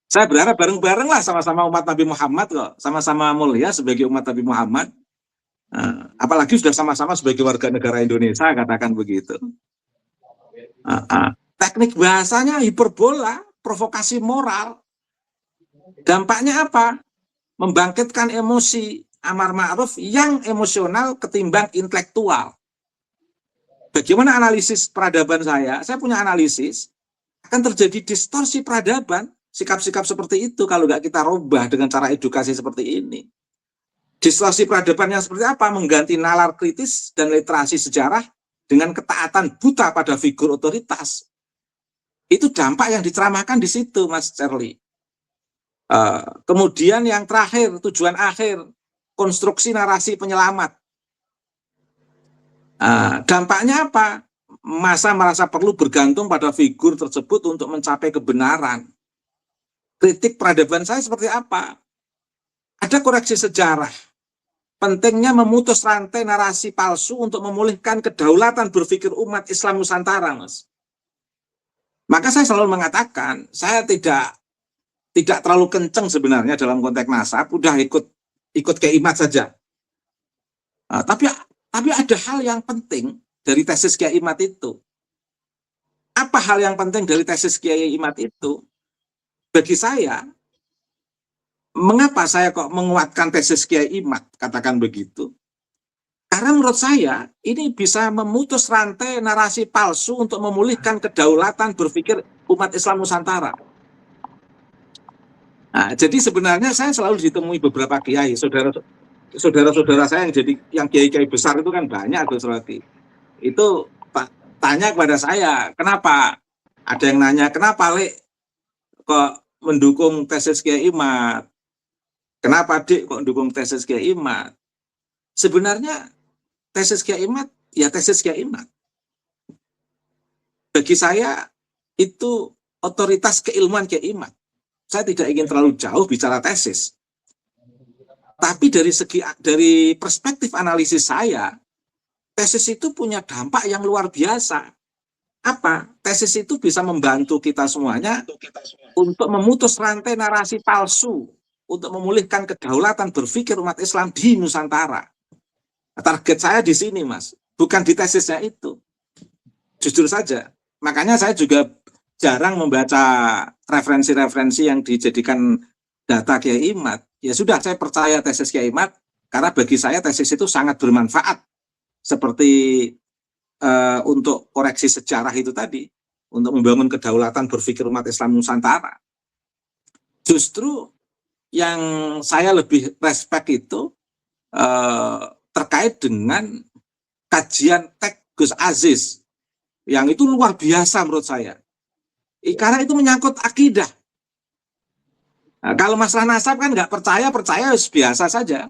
Saya berharap bareng-bareng lah sama-sama umat Nabi Muhammad kok, sama-sama mulia sebagai umat Nabi Muhammad. Apalagi sudah sama-sama sebagai warga negara Indonesia katakan begitu. Teknik bahasanya hiperbola, provokasi moral. Dampaknya apa? Membangkitkan emosi amar ma'ruf yang emosional ketimbang intelektual. Bagaimana analisis peradaban saya? Saya punya analisis, akan terjadi distorsi peradaban, sikap-sikap seperti itu kalau nggak kita rubah dengan cara edukasi seperti ini. Distorsi peradaban yang seperti apa? Mengganti nalar kritis dan literasi sejarah dengan ketaatan buta pada figur otoritas. Itu dampak yang diceramahkan di situ, Mas Charlie. Kemudian yang terakhir, tujuan akhir, konstruksi narasi penyelamat. Dampaknya apa? Massa merasa perlu bergantung pada figur tersebut untuk mencapai kebenaran. Kritik peradaban saya seperti apa? Ada koreksi sejarah. Pentingnya memutus rantai narasi palsu untuk memulihkan kedaulatan berpikir umat Islam Nusantara, Mas. Maka saya selalu mengatakan, saya tidak terlalu kenceng sebenarnya dalam konteks nasab, udah ikut keimat saja. Tapi ada hal yang penting dari tesis Kiai Imad itu. Apa hal yang penting dari tesis Kiai Imad itu? Bagi saya, mengapa saya kok menguatkan tesis Kiai Imad, katakan begitu? Karena menurut saya, ini bisa memutus rantai narasi palsu untuk memulihkan kedaulatan berpikir umat Islam Nusantara. Nah, jadi sebenarnya saya selalu ditemui beberapa kiai, saudara-saudara saya yang kiai-kiai besar itu kan banyak, Gus Roti. Itu tanya kepada saya, kenapa? Ada yang nanya, kenapa Lek kok mendukung tesis Kiai Imad? Kenapa Dik kok mendukung tesis Kiai Imad? Sebenarnya tesis Kiai Imad, ya tesis Kiai Imad. Bagi saya itu otoritas keilmuan Kiai Imad. Saya tidak ingin terlalu jauh bicara tesis. Tapi dari perspektif analisis saya, tesis itu punya dampak yang luar biasa. Apa? Tesis itu bisa membantu kita semuanya untuk memutus rantai narasi palsu, untuk memulihkan kedaulatan berpikir umat Islam di Nusantara. Target saya di sini, Mas, bukan di tesisnya itu. Jujur saja. Makanya saya juga jarang membaca referensi-referensi yang dijadikan data Kiai Imad. Ya sudah, saya percaya tesis Kiai Imad karena bagi saya tesis itu sangat bermanfaat. Seperti untuk koreksi sejarah itu tadi, untuk membangun kedaulatan berpikir umat Islam Nusantara. Justru yang saya lebih respect itu terkait dengan kajian teks Gus Aziz, yang itu luar biasa menurut saya. Karena itu menyangkut akidah. Nah, kalau masalah nasab kan nggak percaya biasa saja.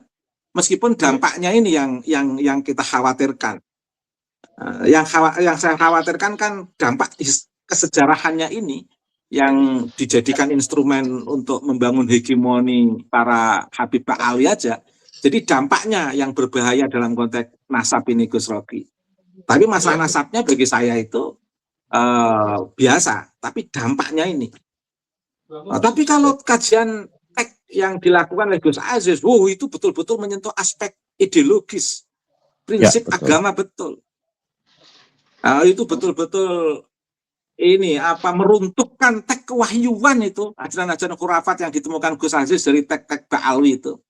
Meskipun dampaknya ini yang kita khawatirkan. Yang saya khawatirkan kan dampak kesejarahannya ini yang dijadikan instrumen untuk membangun hegemoni para Habib Ba'alawi aja. Jadi dampaknya yang berbahaya dalam konteks nasab ini, Gus Rocky. Tapi masalah nasabnya bagi saya itu biasa, tapi dampaknya ini. Tapi kalau kajian teks yang dilakukan oleh Gus Aziz, itu betul-betul menyentuh aspek ideologis, prinsip agama betul. Itu betul-betul ini meruntuhkan teks kewahyuan itu, ajaran-ajaran khurafat yang ditemukan Gus Aziz dari teks-teks Ba'alawi itu.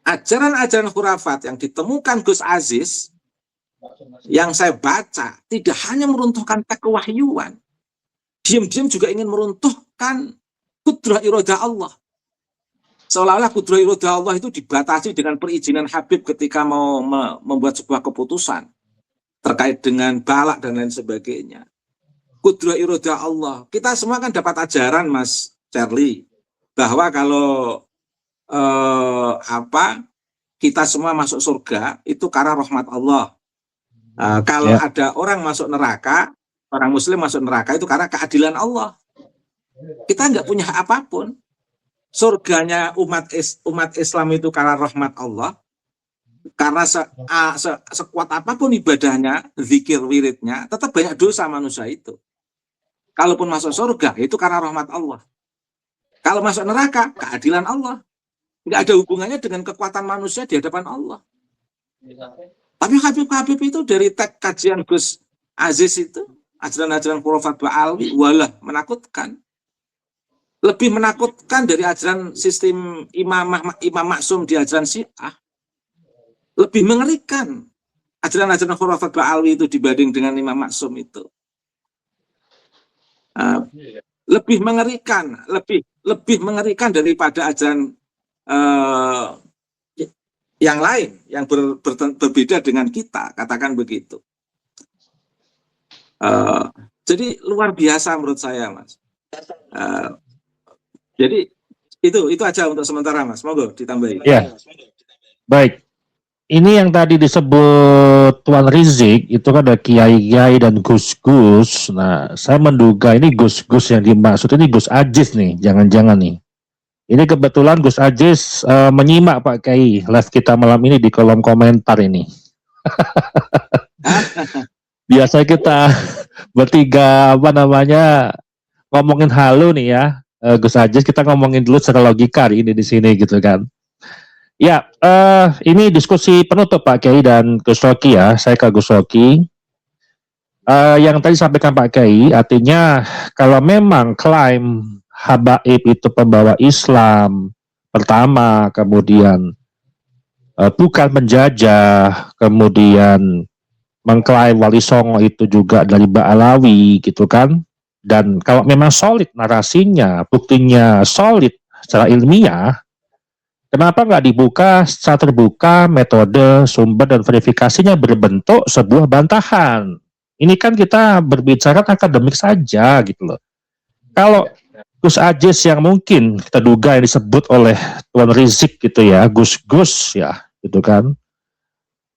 Ajaran-ajaran khurafat yang ditemukan Gus Aziz yang saya baca tidak hanya meruntuhkan teks kewahyuan, diam-diam juga ingin meruntuhkan kudrah iradah Allah. Seolah-olah kudrah iradah Allah itu dibatasi dengan perizinan Habib ketika mau membuat sebuah keputusan terkait dengan balak dan lain sebagainya. Kudrah iradah Allah. Kita semua kan dapat ajaran, Mas Charlie, bahwa kalau kita semua masuk surga itu karena rahmat Allah. Kalau ada orang masuk neraka, orang Muslim masuk neraka itu karena keadilan Allah. Kita nggak punya hak apapun. Surganya umat Islam itu karena rahmat Allah. Karena sekuat apapun ibadahnya, zikir wiridnya, tetap banyak dosa manusia itu. Kalaupun masuk surga, itu karena rahmat Allah. Kalau masuk neraka, keadilan Allah. Nggak ada hubungannya dengan kekuatan manusia di hadapan Allah. Tapi Habib itu dari teks kajian Gus Aziz itu, ajaran-ajaran khurafat Ba'alawi, walah menakutkan. Lebih menakutkan dari ajaran sistem Imam Maksum di ajaran Syiah. Lebih mengerikan ajaran-ajaran khurafat Ba'alawi itu dibanding dengan Imam Maksum itu. Lebih mengerikan daripada ajaran yang lain yang berbeda dengan kita, katakan begitu. Jadi luar biasa menurut saya, Mas. Jadi itu aja untuk sementara, Mas. Monggo ditambahin. Ya, baik. Ini yang tadi disebut Tuan Rizik itu kan ada kiai-kiai dan gus-gus. Nah, saya menduga ini gus-gus yang dimaksud ini Gus Aziz nih, jangan-jangan nih. Ini kebetulan Gus Aziz menyimak Pak Kiai live kita malam ini di kolom komentar ini. Biasa kita bertiga ngomongin halu nih ya, Gus Aziz, kita ngomongin dulu secara logika ini di sini gitu kan. Ya, ini diskusi penutup Pak Kiai dan Gus Rocky ya. Saya ke Gus Rocky. Yang tadi sampaikan Pak Kiai, artinya kalau memang klaim Habaib itu pembawa Islam pertama, kemudian bukan menjajah, kemudian mengklaim Wali Songo itu juga dari Ba'alawi gitu kan. Dan kalau memang solid narasinya, buktinya solid secara ilmiah, kenapa nggak dibuka secara terbuka metode, sumber, dan verifikasinya berbentuk sebuah bantahan? Ini kan kita berbicara akademik saja gitu loh. Kalau Gus Aziz yang mungkin kita duga yang disebut oleh Tuan Rizik gitu ya, gus-gus ya gitu kan,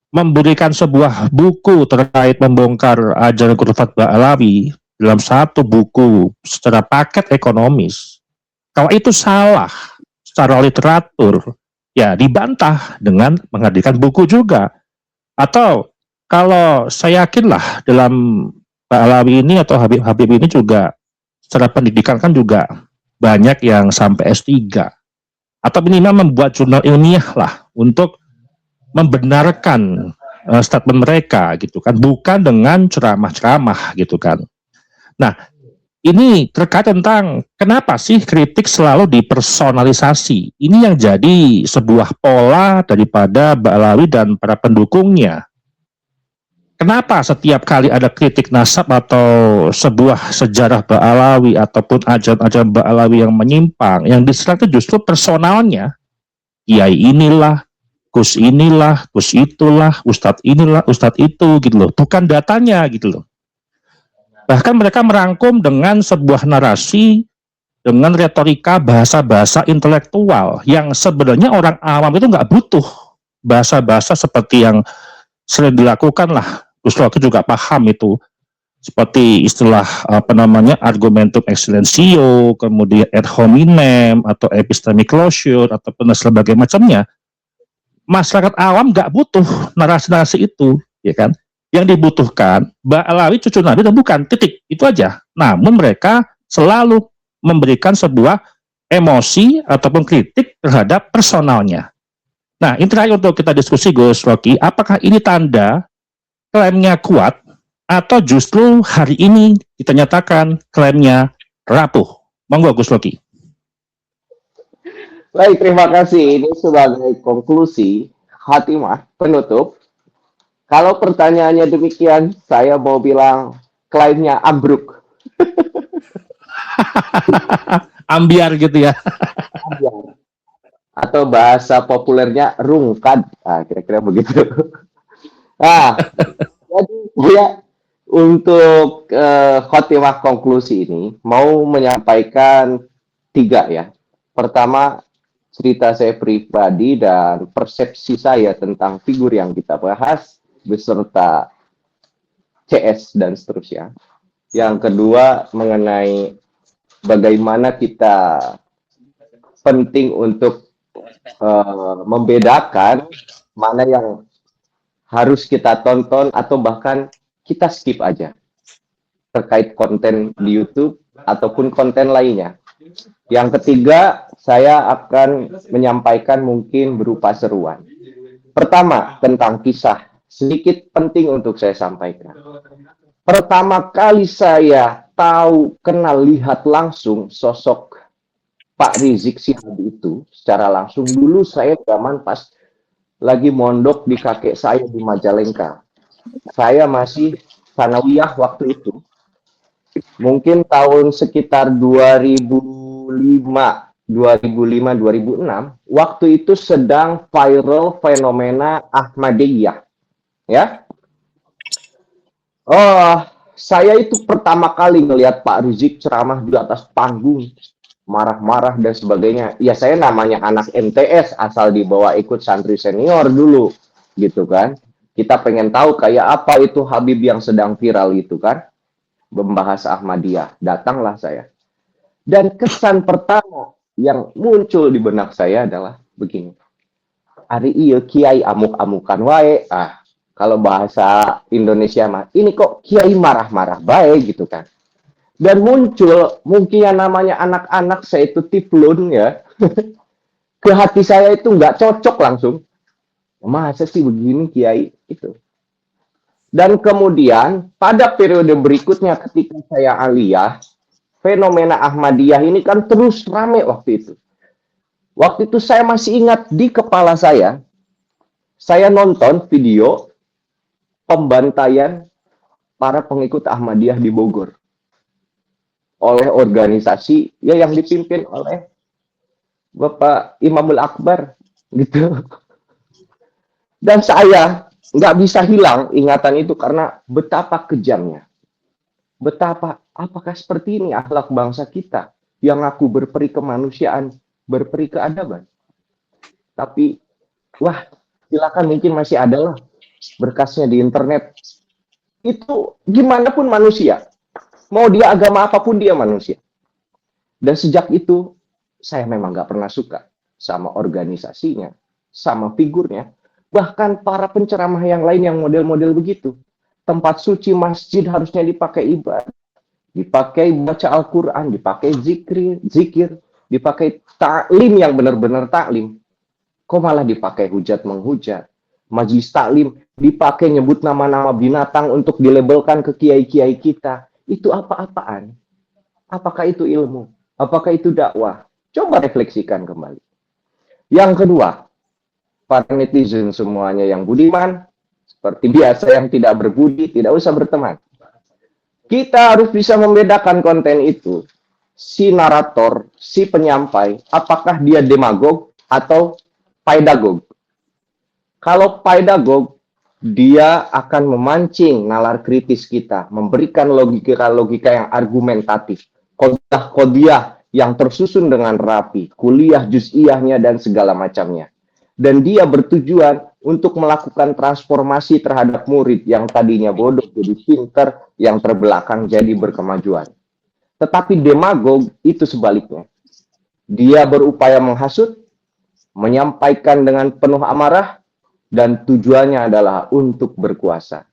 memberikan sebuah buku terkait membongkar ajaran khurafat Ba'alawi dalam satu buku secara paket ekonomis. Kalau itu salah secara literatur, ya dibantah dengan menghadirkan buku juga. Atau kalau saya yakinlah dalam Ba'alawi ini atau Habib ini juga secara pendidikan kan juga banyak yang sampai S3. Atau minimal membuat jurnal ilmiah lah untuk membenarkan statement mereka gitu kan. Bukan dengan ceramah-ceramah gitu kan. Nah, ini terkait tentang kenapa sih kritik selalu dipersonalisasi. Ini yang jadi sebuah pola daripada Ba'alawi dan para pendukungnya. kenapa setiap kali ada kritik nasab atau sebuah sejarah Ba'alawi ataupun ajaran-ajaran Ba'alawi yang menyimpang, yang diserang itu justru personalnya, kiai inilah, Gus inilah, Gus itulah, Ustadz inilah, Ustadz itu gitu loh, bukan datanya gitu loh. Bahkan mereka merangkum dengan sebuah narasi, dengan retorika bahasa-bahasa intelektual yang sebenarnya orang awam itu nggak butuh bahasa-bahasa seperti yang sering dilakukan lah. Gus Rocky juga paham itu, seperti istilah apa namanya argumentum excellentio, kemudian ad hominem atau epistemic closure ataupun sebagainya macamnya. Masyarakat awam nggak butuh narasi-narasi itu, ya kan? Yang dibutuhkan Ba'alawi cucu Nabi dan bukan, titik, itu aja. Namun mereka selalu memberikan sebuah emosi ataupun kritik terhadap personalnya. Nah, ini terakhir untuk kita diskusi, Gus Rocky, apakah ini tanda klaimnya kuat atau justru hari ini kita nyatakan klaimnya rapuh? Monggo Gus Rocky. Baik, terima kasih. Ini sebagai konklusi, khatimah, penutup. Kalau pertanyaannya demikian, saya mau bilang klaimnya ambruk. Ambiar gitu ya. Atau bahasa populernya rungkad. Nah, kira-kira begitu. Nah, jadi saya untuk khotimah konklusi ini mau menyampaikan 3 ya. Pertama, cerita saya pribadi dan persepsi saya tentang figur yang kita bahas beserta CS dan seterusnya. Yang kedua, mengenai bagaimana kita penting untuk membedakan mana yang harus kita tonton atau bahkan kita skip aja terkait konten di YouTube ataupun konten lainnya. Yang ketiga, saya akan menyampaikan mungkin berupa seruan. Pertama, tentang kisah. Sedikit penting untuk saya sampaikan. Pertama kali saya tahu, kenal, lihat langsung sosok Pak Rizik Syihab itu secara langsung. Dulu saya zaman pas lagi mondok di kakek saya di Majalengka. Saya masih sanawiyah waktu itu. Mungkin tahun sekitar 2005, waktu itu sedang viral fenomena Ahmadiyah. Ya. Oh, saya itu pertama kali ngelihat Pak Rizik ceramah di atas panggung, marah-marah dan sebagainya. Ya saya namanya anak MTS, asal dibawa ikut santri senior dulu, gitu kan. Kita pengen tahu kayak apa itu Habib yang sedang viral itu kan. Membahas Ahmadiyah. Datanglah saya. Dan kesan pertama yang muncul di benak saya adalah begini. Ari iya kiai amuk-amukan wae. Kalau bahasa Indonesia mah, ini kok kiai marah-marah baik gitu kan. Dan muncul mungkin yang namanya anak-anak, saya itu tiflun ya. Ke hati saya itu nggak cocok langsung. Masa sih begini kiai itu. Dan kemudian pada periode berikutnya ketika saya aliyah, fenomena Ahmadiyah ini kan terus rame waktu itu. Waktu itu saya masih ingat di kepala saya nonton video pembantaian para pengikut Ahmadiyah di Bogor oleh organisasi ya yang dipimpin oleh Bapak Imamul Akbar gitu. Dan saya nggak bisa hilang ingatan itu karena betapa kejamnya. Betapa, apakah seperti ini akhlak bangsa kita yang aku berperi kemanusiaan, berperi keadaban. Tapi, wah, silakan mungkin masih ada lah berkasnya di internet. Itu gimana pun manusia. Mau dia agama apapun dia manusia. Dan sejak itu, saya memang nggak pernah suka sama organisasinya, sama figurnya. Bahkan para penceramah yang lain yang model-model begitu. Tempat suci masjid harusnya dipakai ibadah. Dipakai baca Al-Quran, dipakai zikir, dipakai taklim yang benar-benar taklim. Kok malah dipakai hujat menghujat. Majlis taklim dipakai nyebut nama-nama binatang untuk dilabelkan ke kiai-kiai kita. Itu apa-apaan? Apakah itu ilmu? Apakah itu dakwah? Coba refleksikan kembali. Yang kedua, para netizen semuanya yang budiman, Seperti biasa yang tidak berbudi, tidak usah berteman. Kita harus bisa membedakan konten itu. Si narator, si penyampai, apakah dia demagog atau pedagog. Kalau pedagog, dia akan memancing nalar kritis kita, memberikan logika-logika yang argumentatif, kodiah yang tersusun dengan rapi, kuliah juz'iyahnya dan segala macamnya. Dan dia bertujuan untuk melakukan transformasi terhadap murid yang tadinya bodoh jadi pinter, yang terbelakang jadi berkemajuan. Tetapi demagog itu sebaliknya. Dia berupaya menghasut, menyampaikan dengan penuh amarah, dan tujuannya adalah untuk berkuasa.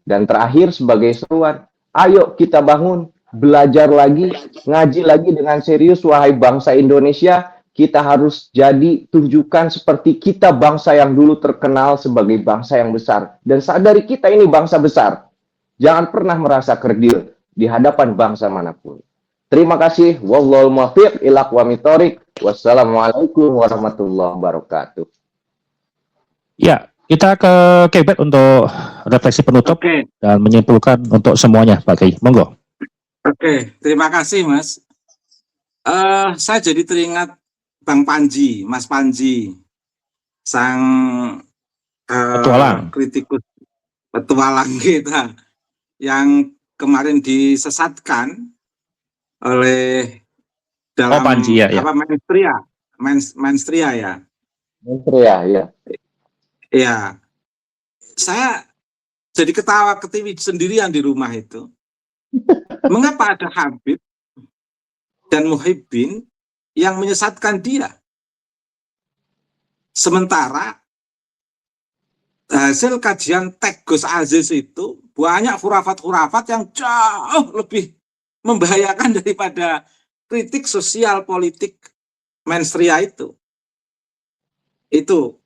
Dan terakhir sebagai seruan, ayo kita bangun, belajar lagi, ngaji lagi dengan serius, wahai bangsa Indonesia. Kita harus jadi tunjukkan seperti kita bangsa yang dulu terkenal sebagai bangsa yang besar. Dan sadari kita ini bangsa besar. Jangan pernah merasa kerdil di hadapan bangsa manapun. Terima kasih. Wallahul muwaffiq ila aqwamit thoriq. Wassalamualaikum warahmatullahi wabarakatuh. Ya, kita ke Kebet untuk refleksi penutup dan menyimpulkan untuk semuanya, Pak Kiai. Monggo. Oke, terima kasih Mas. Saya jadi teringat Bang Panji, Mas Panji, sang petualang, kritikus petualang kita yang kemarin disesatkan oleh dalam Panji, ya. Menstria ya. Menstria, ya. Ya, saya jadi ketawa ketiwi sendirian di rumah itu. Mengapa ada Habib dan Muhibbin yang menyesatkan dia? Sementara hasil kajian teks Gus Aziz itu banyak khurafat-khurafat yang jauh lebih membahayakan daripada kritik sosial politik Menstria itu. Itu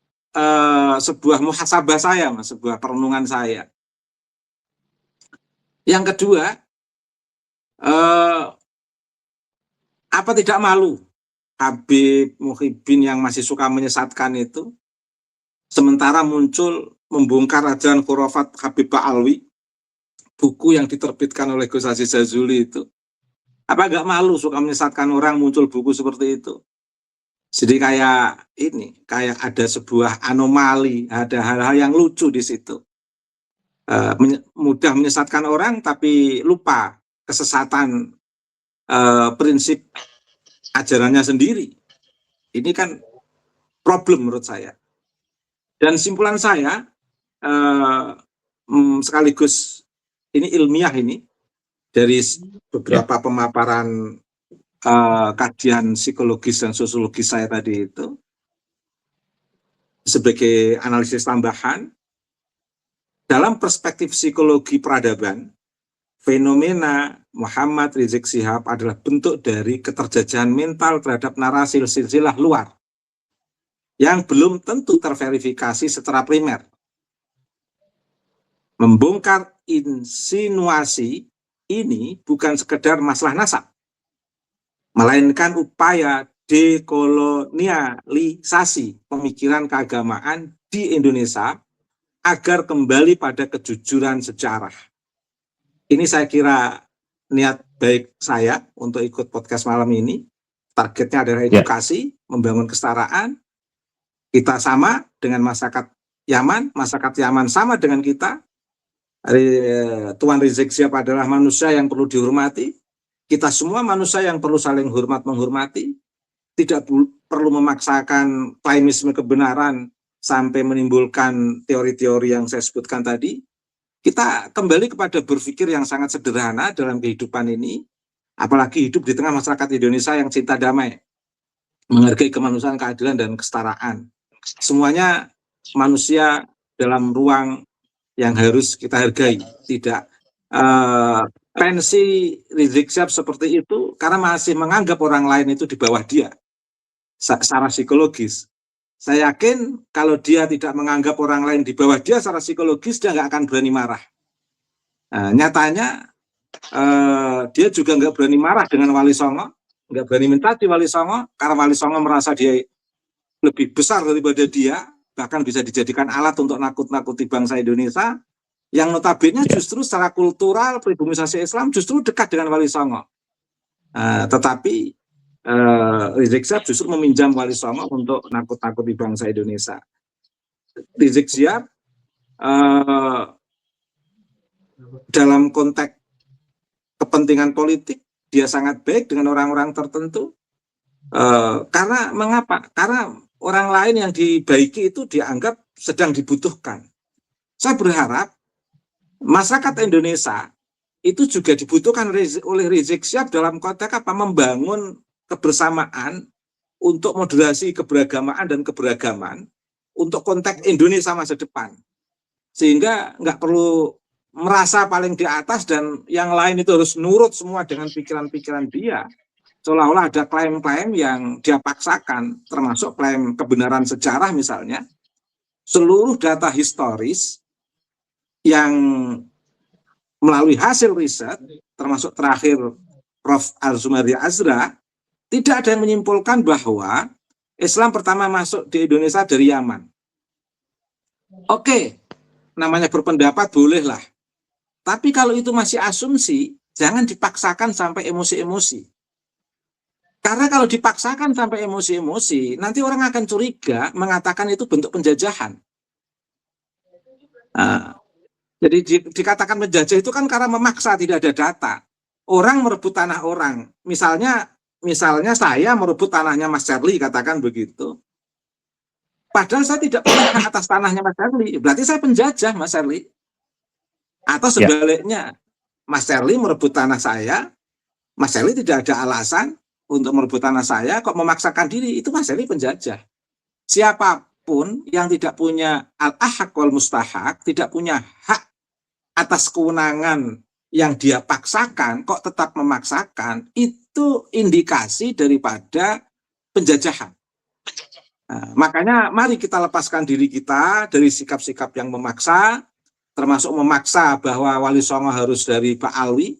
sebuah muhasabah saya, Mas, sebuah perenungan saya. Yang kedua, apa tidak malu Habib Muhibbin yang masih suka menyesatkan itu, sementara muncul membongkar ajaran khurafat Habib Ba'alwi, buku yang diterbitkan oleh Gus Aziz Jazuli itu. Apa nggak malu suka menyesatkan orang, muncul buku seperti itu? Jadi kayak ini, kayak ada sebuah anomali, ada hal-hal yang lucu di situ. Mudah menyesatkan orang, tapi lupa kesesatan prinsip ajarannya sendiri. Ini kan problem menurut saya. Dan simpulan saya, sekaligus ini ilmiah ini, dari beberapa pemaparan kajian psikologis dan sosiologis saya tadi itu, sebagai analisis tambahan, dalam perspektif psikologi peradaban, fenomena Muhammad Rizik Syihab adalah bentuk dari keterjajahan mental terhadap narasi silsilah luar yang belum tentu terverifikasi secara primer. Membongkar insinuasi ini bukan sekedar masalah nasab, melainkan upaya dekolonialisasi pemikiran keagamaan di Indonesia agar kembali pada kejujuran sejarah. Ini saya kira niat baik saya untuk ikut podcast malam ini. Targetnya adalah edukasi, membangun kesetaraan. Kita sama dengan masyarakat Yaman sama dengan kita. Tuan Rizik Syihab adalah manusia yang perlu dihormati. Kita semua manusia yang perlu saling hormat menghormati. Tidak perlu memaksakan klaimisme kebenaran sampai menimbulkan teori-teori yang saya sebutkan tadi. Kita kembali kepada berpikir yang sangat sederhana dalam kehidupan ini, apalagi hidup di tengah masyarakat Indonesia yang cinta damai, menghargai kemanusiaan, keadilan, dan kesetaraan. Semuanya manusia dalam ruang yang harus kita hargai. Tidak pensi Rizik Syihab seperti itu karena masih menganggap orang lain itu di bawah dia secara psikologis. Saya yakin kalau dia tidak menganggap orang lain di bawah dia secara psikologis, dia nggak akan berani marah. Nah, nyatanya dia juga nggak berani marah dengan Wali Songo, nggak berani mencaci Wali Songo, karena Wali Songo merasa dia lebih besar daripada dia, bahkan bisa dijadikan alat untuk nakut-nakuti bangsa Indonesia, yang notabene justru secara kultural pribumisasi Islam justru dekat dengan Wali Songo. Tetapi Rizik Sihab justru meminjam Wali Songo untuk nakut-nakuti bangsa Indonesia. Rizik Sihab dalam konteks kepentingan politik dia sangat baik dengan orang-orang tertentu. Karena mengapa? Karena orang lain yang dibaiki itu dianggap sedang dibutuhkan. Saya berharap masyarakat Indonesia itu juga dibutuhkan oleh Rizik Sihab dalam konteks apa? Membangun kebersamaan untuk moderasi keberagamaan dan keberagaman untuk konteks Indonesia masa depan. Sehingga nggak perlu merasa paling di atas dan yang lain itu harus nurut semua dengan pikiran-pikiran dia. Seolah-olah ada klaim-klaim yang dia paksakan, termasuk klaim kebenaran sejarah misalnya. Seluruh data historis yang melalui hasil riset, termasuk terakhir Prof. Al-Zumardi Azra, tidak ada yang menyimpulkan bahwa Islam pertama masuk di Indonesia dari Yaman. Oke, namanya berpendapat bolehlah. Tapi kalau itu masih asumsi, jangan dipaksakan sampai emosi-emosi. Karena kalau dipaksakan sampai emosi-emosi, nanti orang akan curiga mengatakan itu bentuk penjajahan. Jadi dikatakan menjajah itu kan karena memaksa, tidak ada data. Orang merebut tanah orang. Misalnya saya merebut tanahnya Mas Charlie, katakan begitu. Padahal saya tidak punya hak atas tanahnya Mas Charlie. Berarti saya penjajah Mas Charlie. Atau sebaliknya, Mas Charlie merebut tanah saya, Mas Charlie tidak ada alasan untuk merebut tanah saya, kok memaksakan diri, itu Mas Charlie penjajah. Siapapun yang tidak punya al-ahaq wal mustahak, tidak punya hak atas kewenangan yang dia paksakan, kok tetap memaksakan, itu indikasi daripada penjajahan. Makanya mari kita lepaskan diri kita dari sikap-sikap yang memaksa, termasuk memaksa bahwa Wali Songo harus dari Pak Alwi,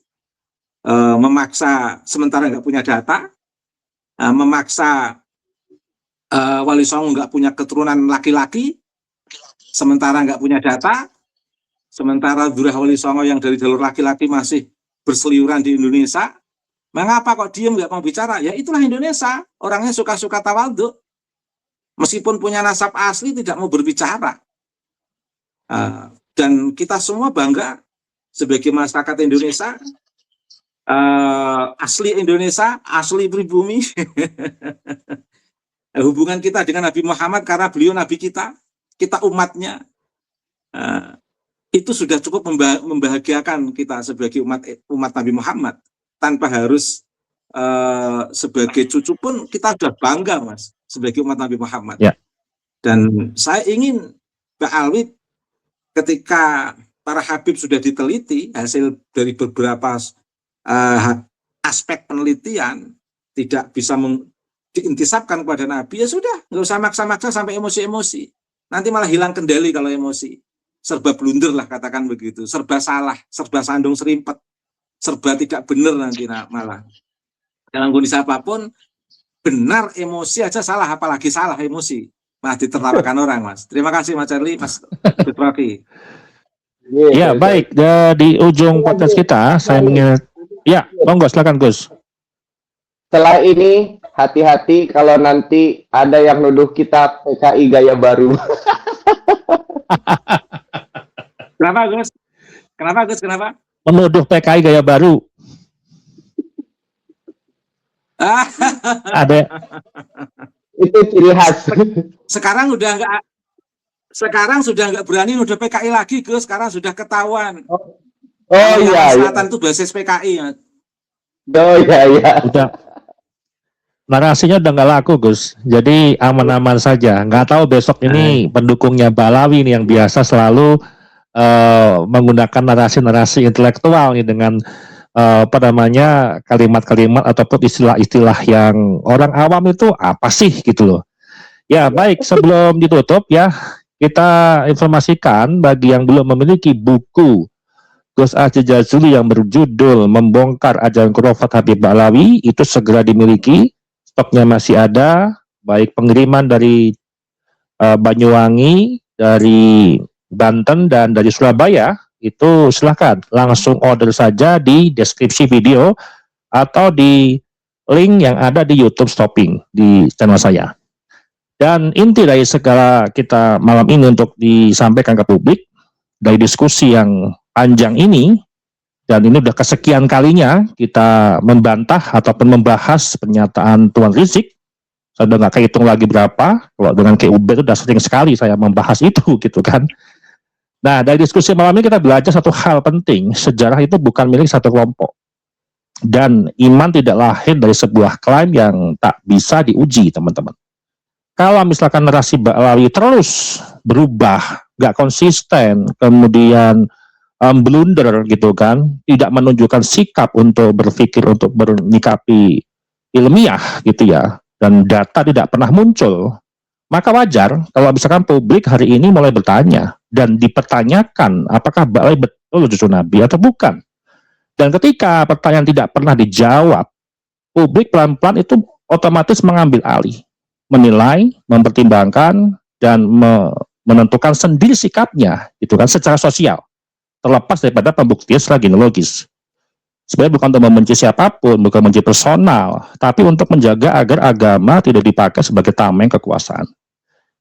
memaksa sementara nggak punya data, memaksa Wali Songo nggak punya keturunan laki-laki, sementara nggak punya data, sementara Durah Wali Songo yang dari jalur laki-laki masih berseliuran di Indonesia. Mengapa kok diem nggak mau bicara? Ya itulah Indonesia, orangnya suka-suka tawadhu. Meskipun punya nasab asli tidak mau berbicara. Dan kita semua bangga sebagai masyarakat Indonesia, asli Indonesia, asli pribumi. Hubungan kita dengan Nabi Muhammad karena beliau Nabi kita umatnya. Itu sudah cukup membahagiakan kita sebagai umat Nabi Muhammad. Tanpa harus sebagai cucu pun kita sudah bangga, Mas, sebagai umat Nabi Muhammad. Ya. Dan saya ingin Pak Alwi, ketika para habib sudah diteliti, hasil dari beberapa aspek penelitian tidak bisa diintisapkan kepada Nabi, ya sudah, nggak usah maksa-maksa sampai emosi-emosi. Nanti malah hilang kendali kalau emosi. Serba blunder lah, katakan begitu. Serba salah, serba sandung serimpet, serba tidak benar nanti malah. Dalam kondisi apapun, benar emosi aja salah, apalagi salah emosi. Malah ditertawakan orang, Mas. Terima kasih Mas Charlie, Mas Fitroki. Ya, baik. Di ujung podcast kita, saya mengingat. Ya, monggo, silakan Gus. Setelah ini, hati-hati kalau nanti ada yang nuduh kita PKI gaya baru. Kenapa Gus? Kenapa Gus? Kenapa? Menuduh PKI gaya baru. Ada. Itu ciri khas. Sekarang sudah nggak berani nuduh PKI lagi, Gus. Sekarang sudah ketahuan. Oh iya. Selatan itu basis PKI. Ya. Oh iya. Udah. Narasinya udah nggak laku, Gus. Jadi aman-aman saja. Nggak tahu besok ini pendukungnya Balawi nih yang biasa selalu menggunakan narasi-narasi intelektual nih dengan kalimat-kalimat ataupun istilah-istilah yang orang awam itu apa sih gitu loh. Ya baik, sebelum ditutup ya, kita informasikan bagi yang belum memiliki buku Gus Aziz Jazuli yang berjudul Membongkar Ajaran Khurafat Habib Ba'alawi, itu segera dimiliki. Stoknya masih ada, baik pengiriman dari Banyuwangi, dari Banten, dan dari Surabaya, itu silahkan langsung order saja di deskripsi video atau di link yang ada di YouTube Stopping di channel saya. Dan inti dari segala kita malam ini untuk disampaikan ke publik, dari diskusi yang panjang ini, dan ini udah kesekian kalinya kita membantah ataupun membahas pernyataan Tuan Rizik. Saya udah nggak kehitung lagi berapa, kalau dengan KUB itu udah sering sekali saya membahas itu gitu kan. Nah, dari diskusi malam ini kita belajar satu hal penting, sejarah itu bukan milik satu kelompok. Dan iman tidak lahir dari sebuah klaim yang tak bisa diuji, teman-teman. Kalau misalkan narasi Ba'alawi terus berubah, nggak konsisten, kemudian blunder gitu kan, tidak menunjukkan sikap untuk berpikir, untuk menyikapi ilmiah gitu ya, dan data tidak pernah muncul, maka wajar kalau misalkan publik hari ini mulai bertanya dan dipertanyakan apakah Ba'alawi betul cucu Nabi atau bukan. Dan ketika pertanyaan tidak pernah dijawab, publik pelan-pelan itu otomatis mengambil alih, menilai, mempertimbangkan, dan menentukan sendiri sikapnya, gitu kan, secara sosial, terlepas daripada pembuktian secara genealogis. Sebenarnya bukan untuk membenci siapapun, bukan membenci personal, tapi untuk menjaga agar agama tidak dipakai sebagai tameng kekuasaan.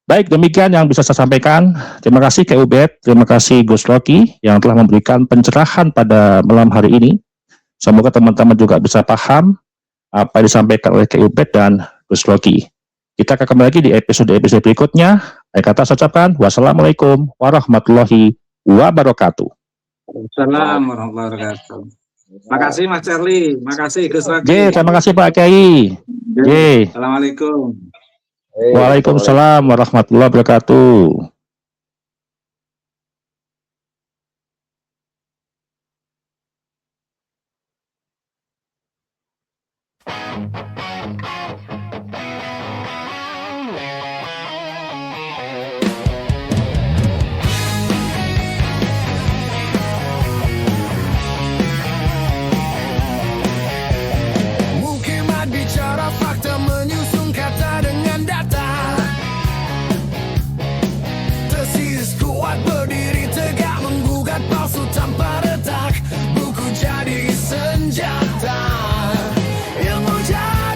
Baik, demikian yang bisa saya sampaikan. Terima kasih KUBED, terima kasih Gus Rocky yang telah memberikan pencerahan pada malam hari ini. Semoga teman-teman juga bisa paham apa yang disampaikan oleh KUBED dan Gus Rocky. Kita akan kembali lagi di episode-episode berikutnya. Akhir kata saya ucapkan wassalamualaikum warahmatullahi wabarakatuh. Assalamualaikum warahmatullahi wabarakatuh. Makasih Mas Charlie, makasih Gus Rocky. Terima kasih Pak Kiai. Assalamualaikum. Waalaikumsalam warahmatullahi wabarakatuh. Mukimah bicara fakta, menyusun kata dengan data. Tesis kuat berdiri tegak, menggugat palsu tanpa retak. Buku jadi senjata, ilmu jadi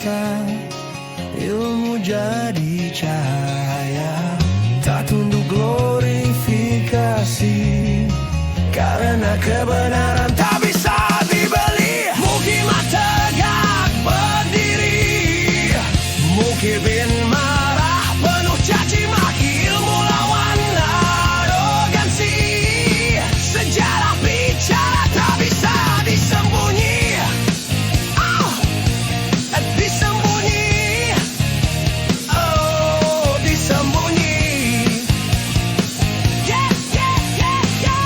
mata, ilmu jadi cahaya. Tak tunduk glorifikasi, karena kebenaran tak bisa dibeli. Mukimah tegak berdiri, Mukibin marah penuh caci maki, ilmu lawan arogansi. Sejarah bicara tak bisa disembunyi, disembunyi, oh disembunyi. Yeah, yeah, yeah, yeah.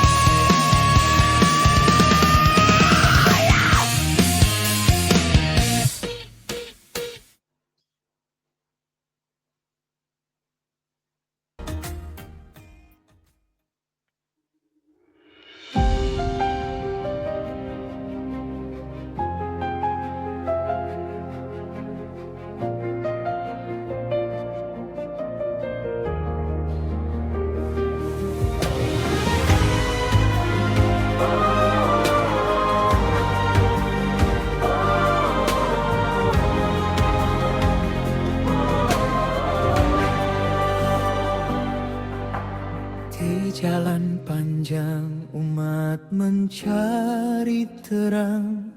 Di jalan panjang umat mencari terang,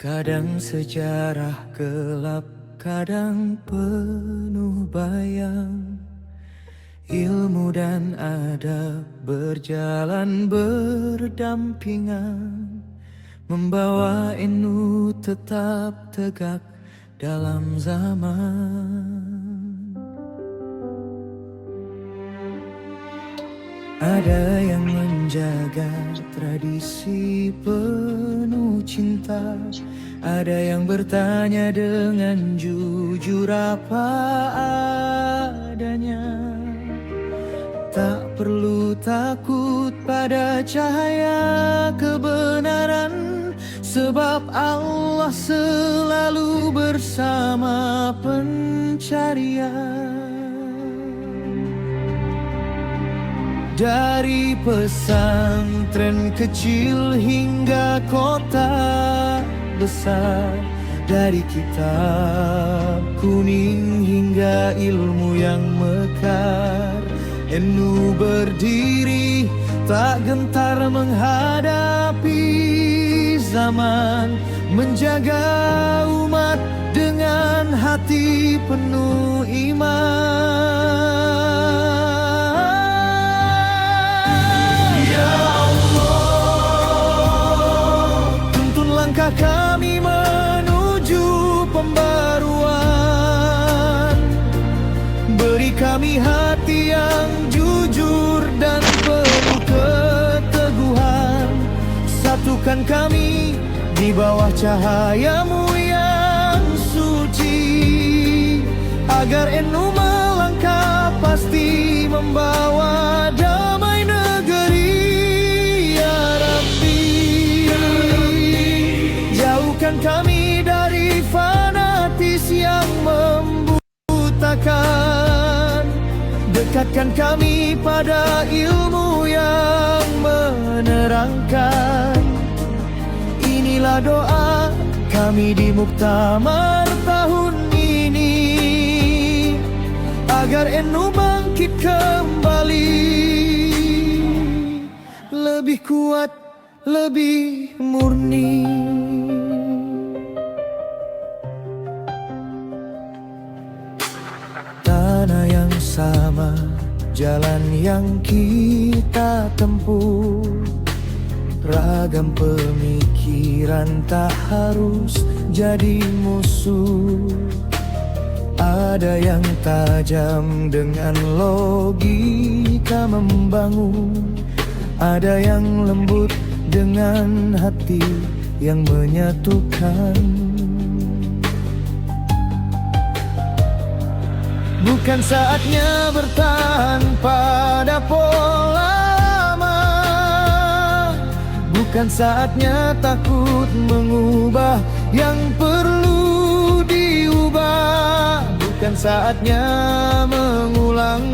kadang sejarah gelap, kadang penuh bayang. Ilmu dan adab berjalan berdampingan, membawa NU tetap tegak dalam zaman. Ada yang menjaga tradisi penuh cinta, ada yang bertanya dengan jujur apa adanya. Tak perlu takut pada cahaya kebenaran, sebab Allah selalu bersama pencarian. Dari pesantren kecil hingga kota besar, dari kitab kuning hingga ilmu yang mekar, NU berdiri tak gentar menghadapi zaman, menjaga umat dengan hati penuh iman. Kami menuju pembaruan, beri kami hati yang jujur dan penuh keteguhan. Satukan kami di bawah cahayamu yang suci, agar NU melangkah pasti membawa damai negeri. Jauhkan kami dari fanatis yang membutakan, dekatkan kami pada ilmu yang menerangkan. Inilah doa kami di Muktamar tahun ini, agar NU bangkit kembali, lebih kuat, lebih murni. Tanah yang sama, jalan yang kita tempuh, ragam pemikiran tak harus jadi musuh. Ada yang tajam dengan logika membangun, ada yang lembut dengan hati yang menyatukan. Bukan saatnya bertahan pada pola lama, bukan saatnya takut mengubah yang perlu diubah, bukan bukan saatnya mengulang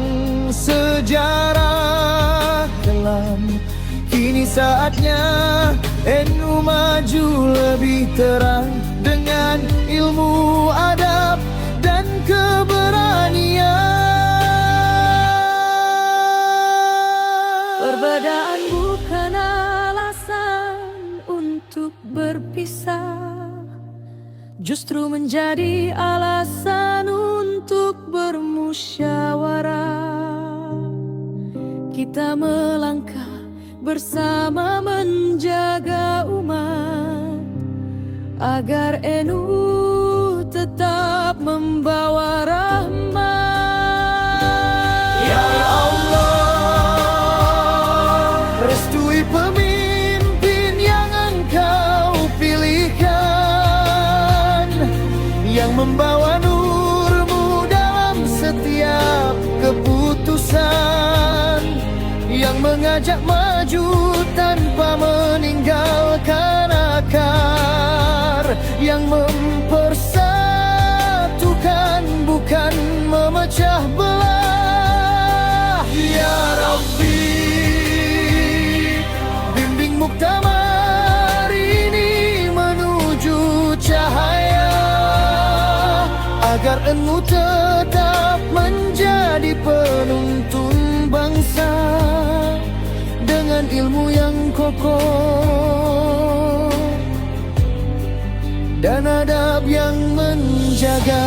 sejarah kelam. Kini saatnya NU maju lebih terang dengan ilmu, adab, dan keberanian. Perbedaan bukan alasan untuk berpisah, justru menjadi alasan untuk bermusyawarah. Kita melangkah bersama menjaga umat, agar NU tetap membawa rahmat. Ya Allah, restui pemimpin yang Engkau pilihkan, yang membawa nur-Mu dalam setiap keputusan, yang mengajak maju tanpa meninggalkan akar, yang mempersatukan bukan memecah belah. Ya Rabbi, bimbing muktamar ini menuju cahaya, agar NU tetap menjadi penuntun bangsa dengan ilmu yang kokoh dan adab yang menjaga.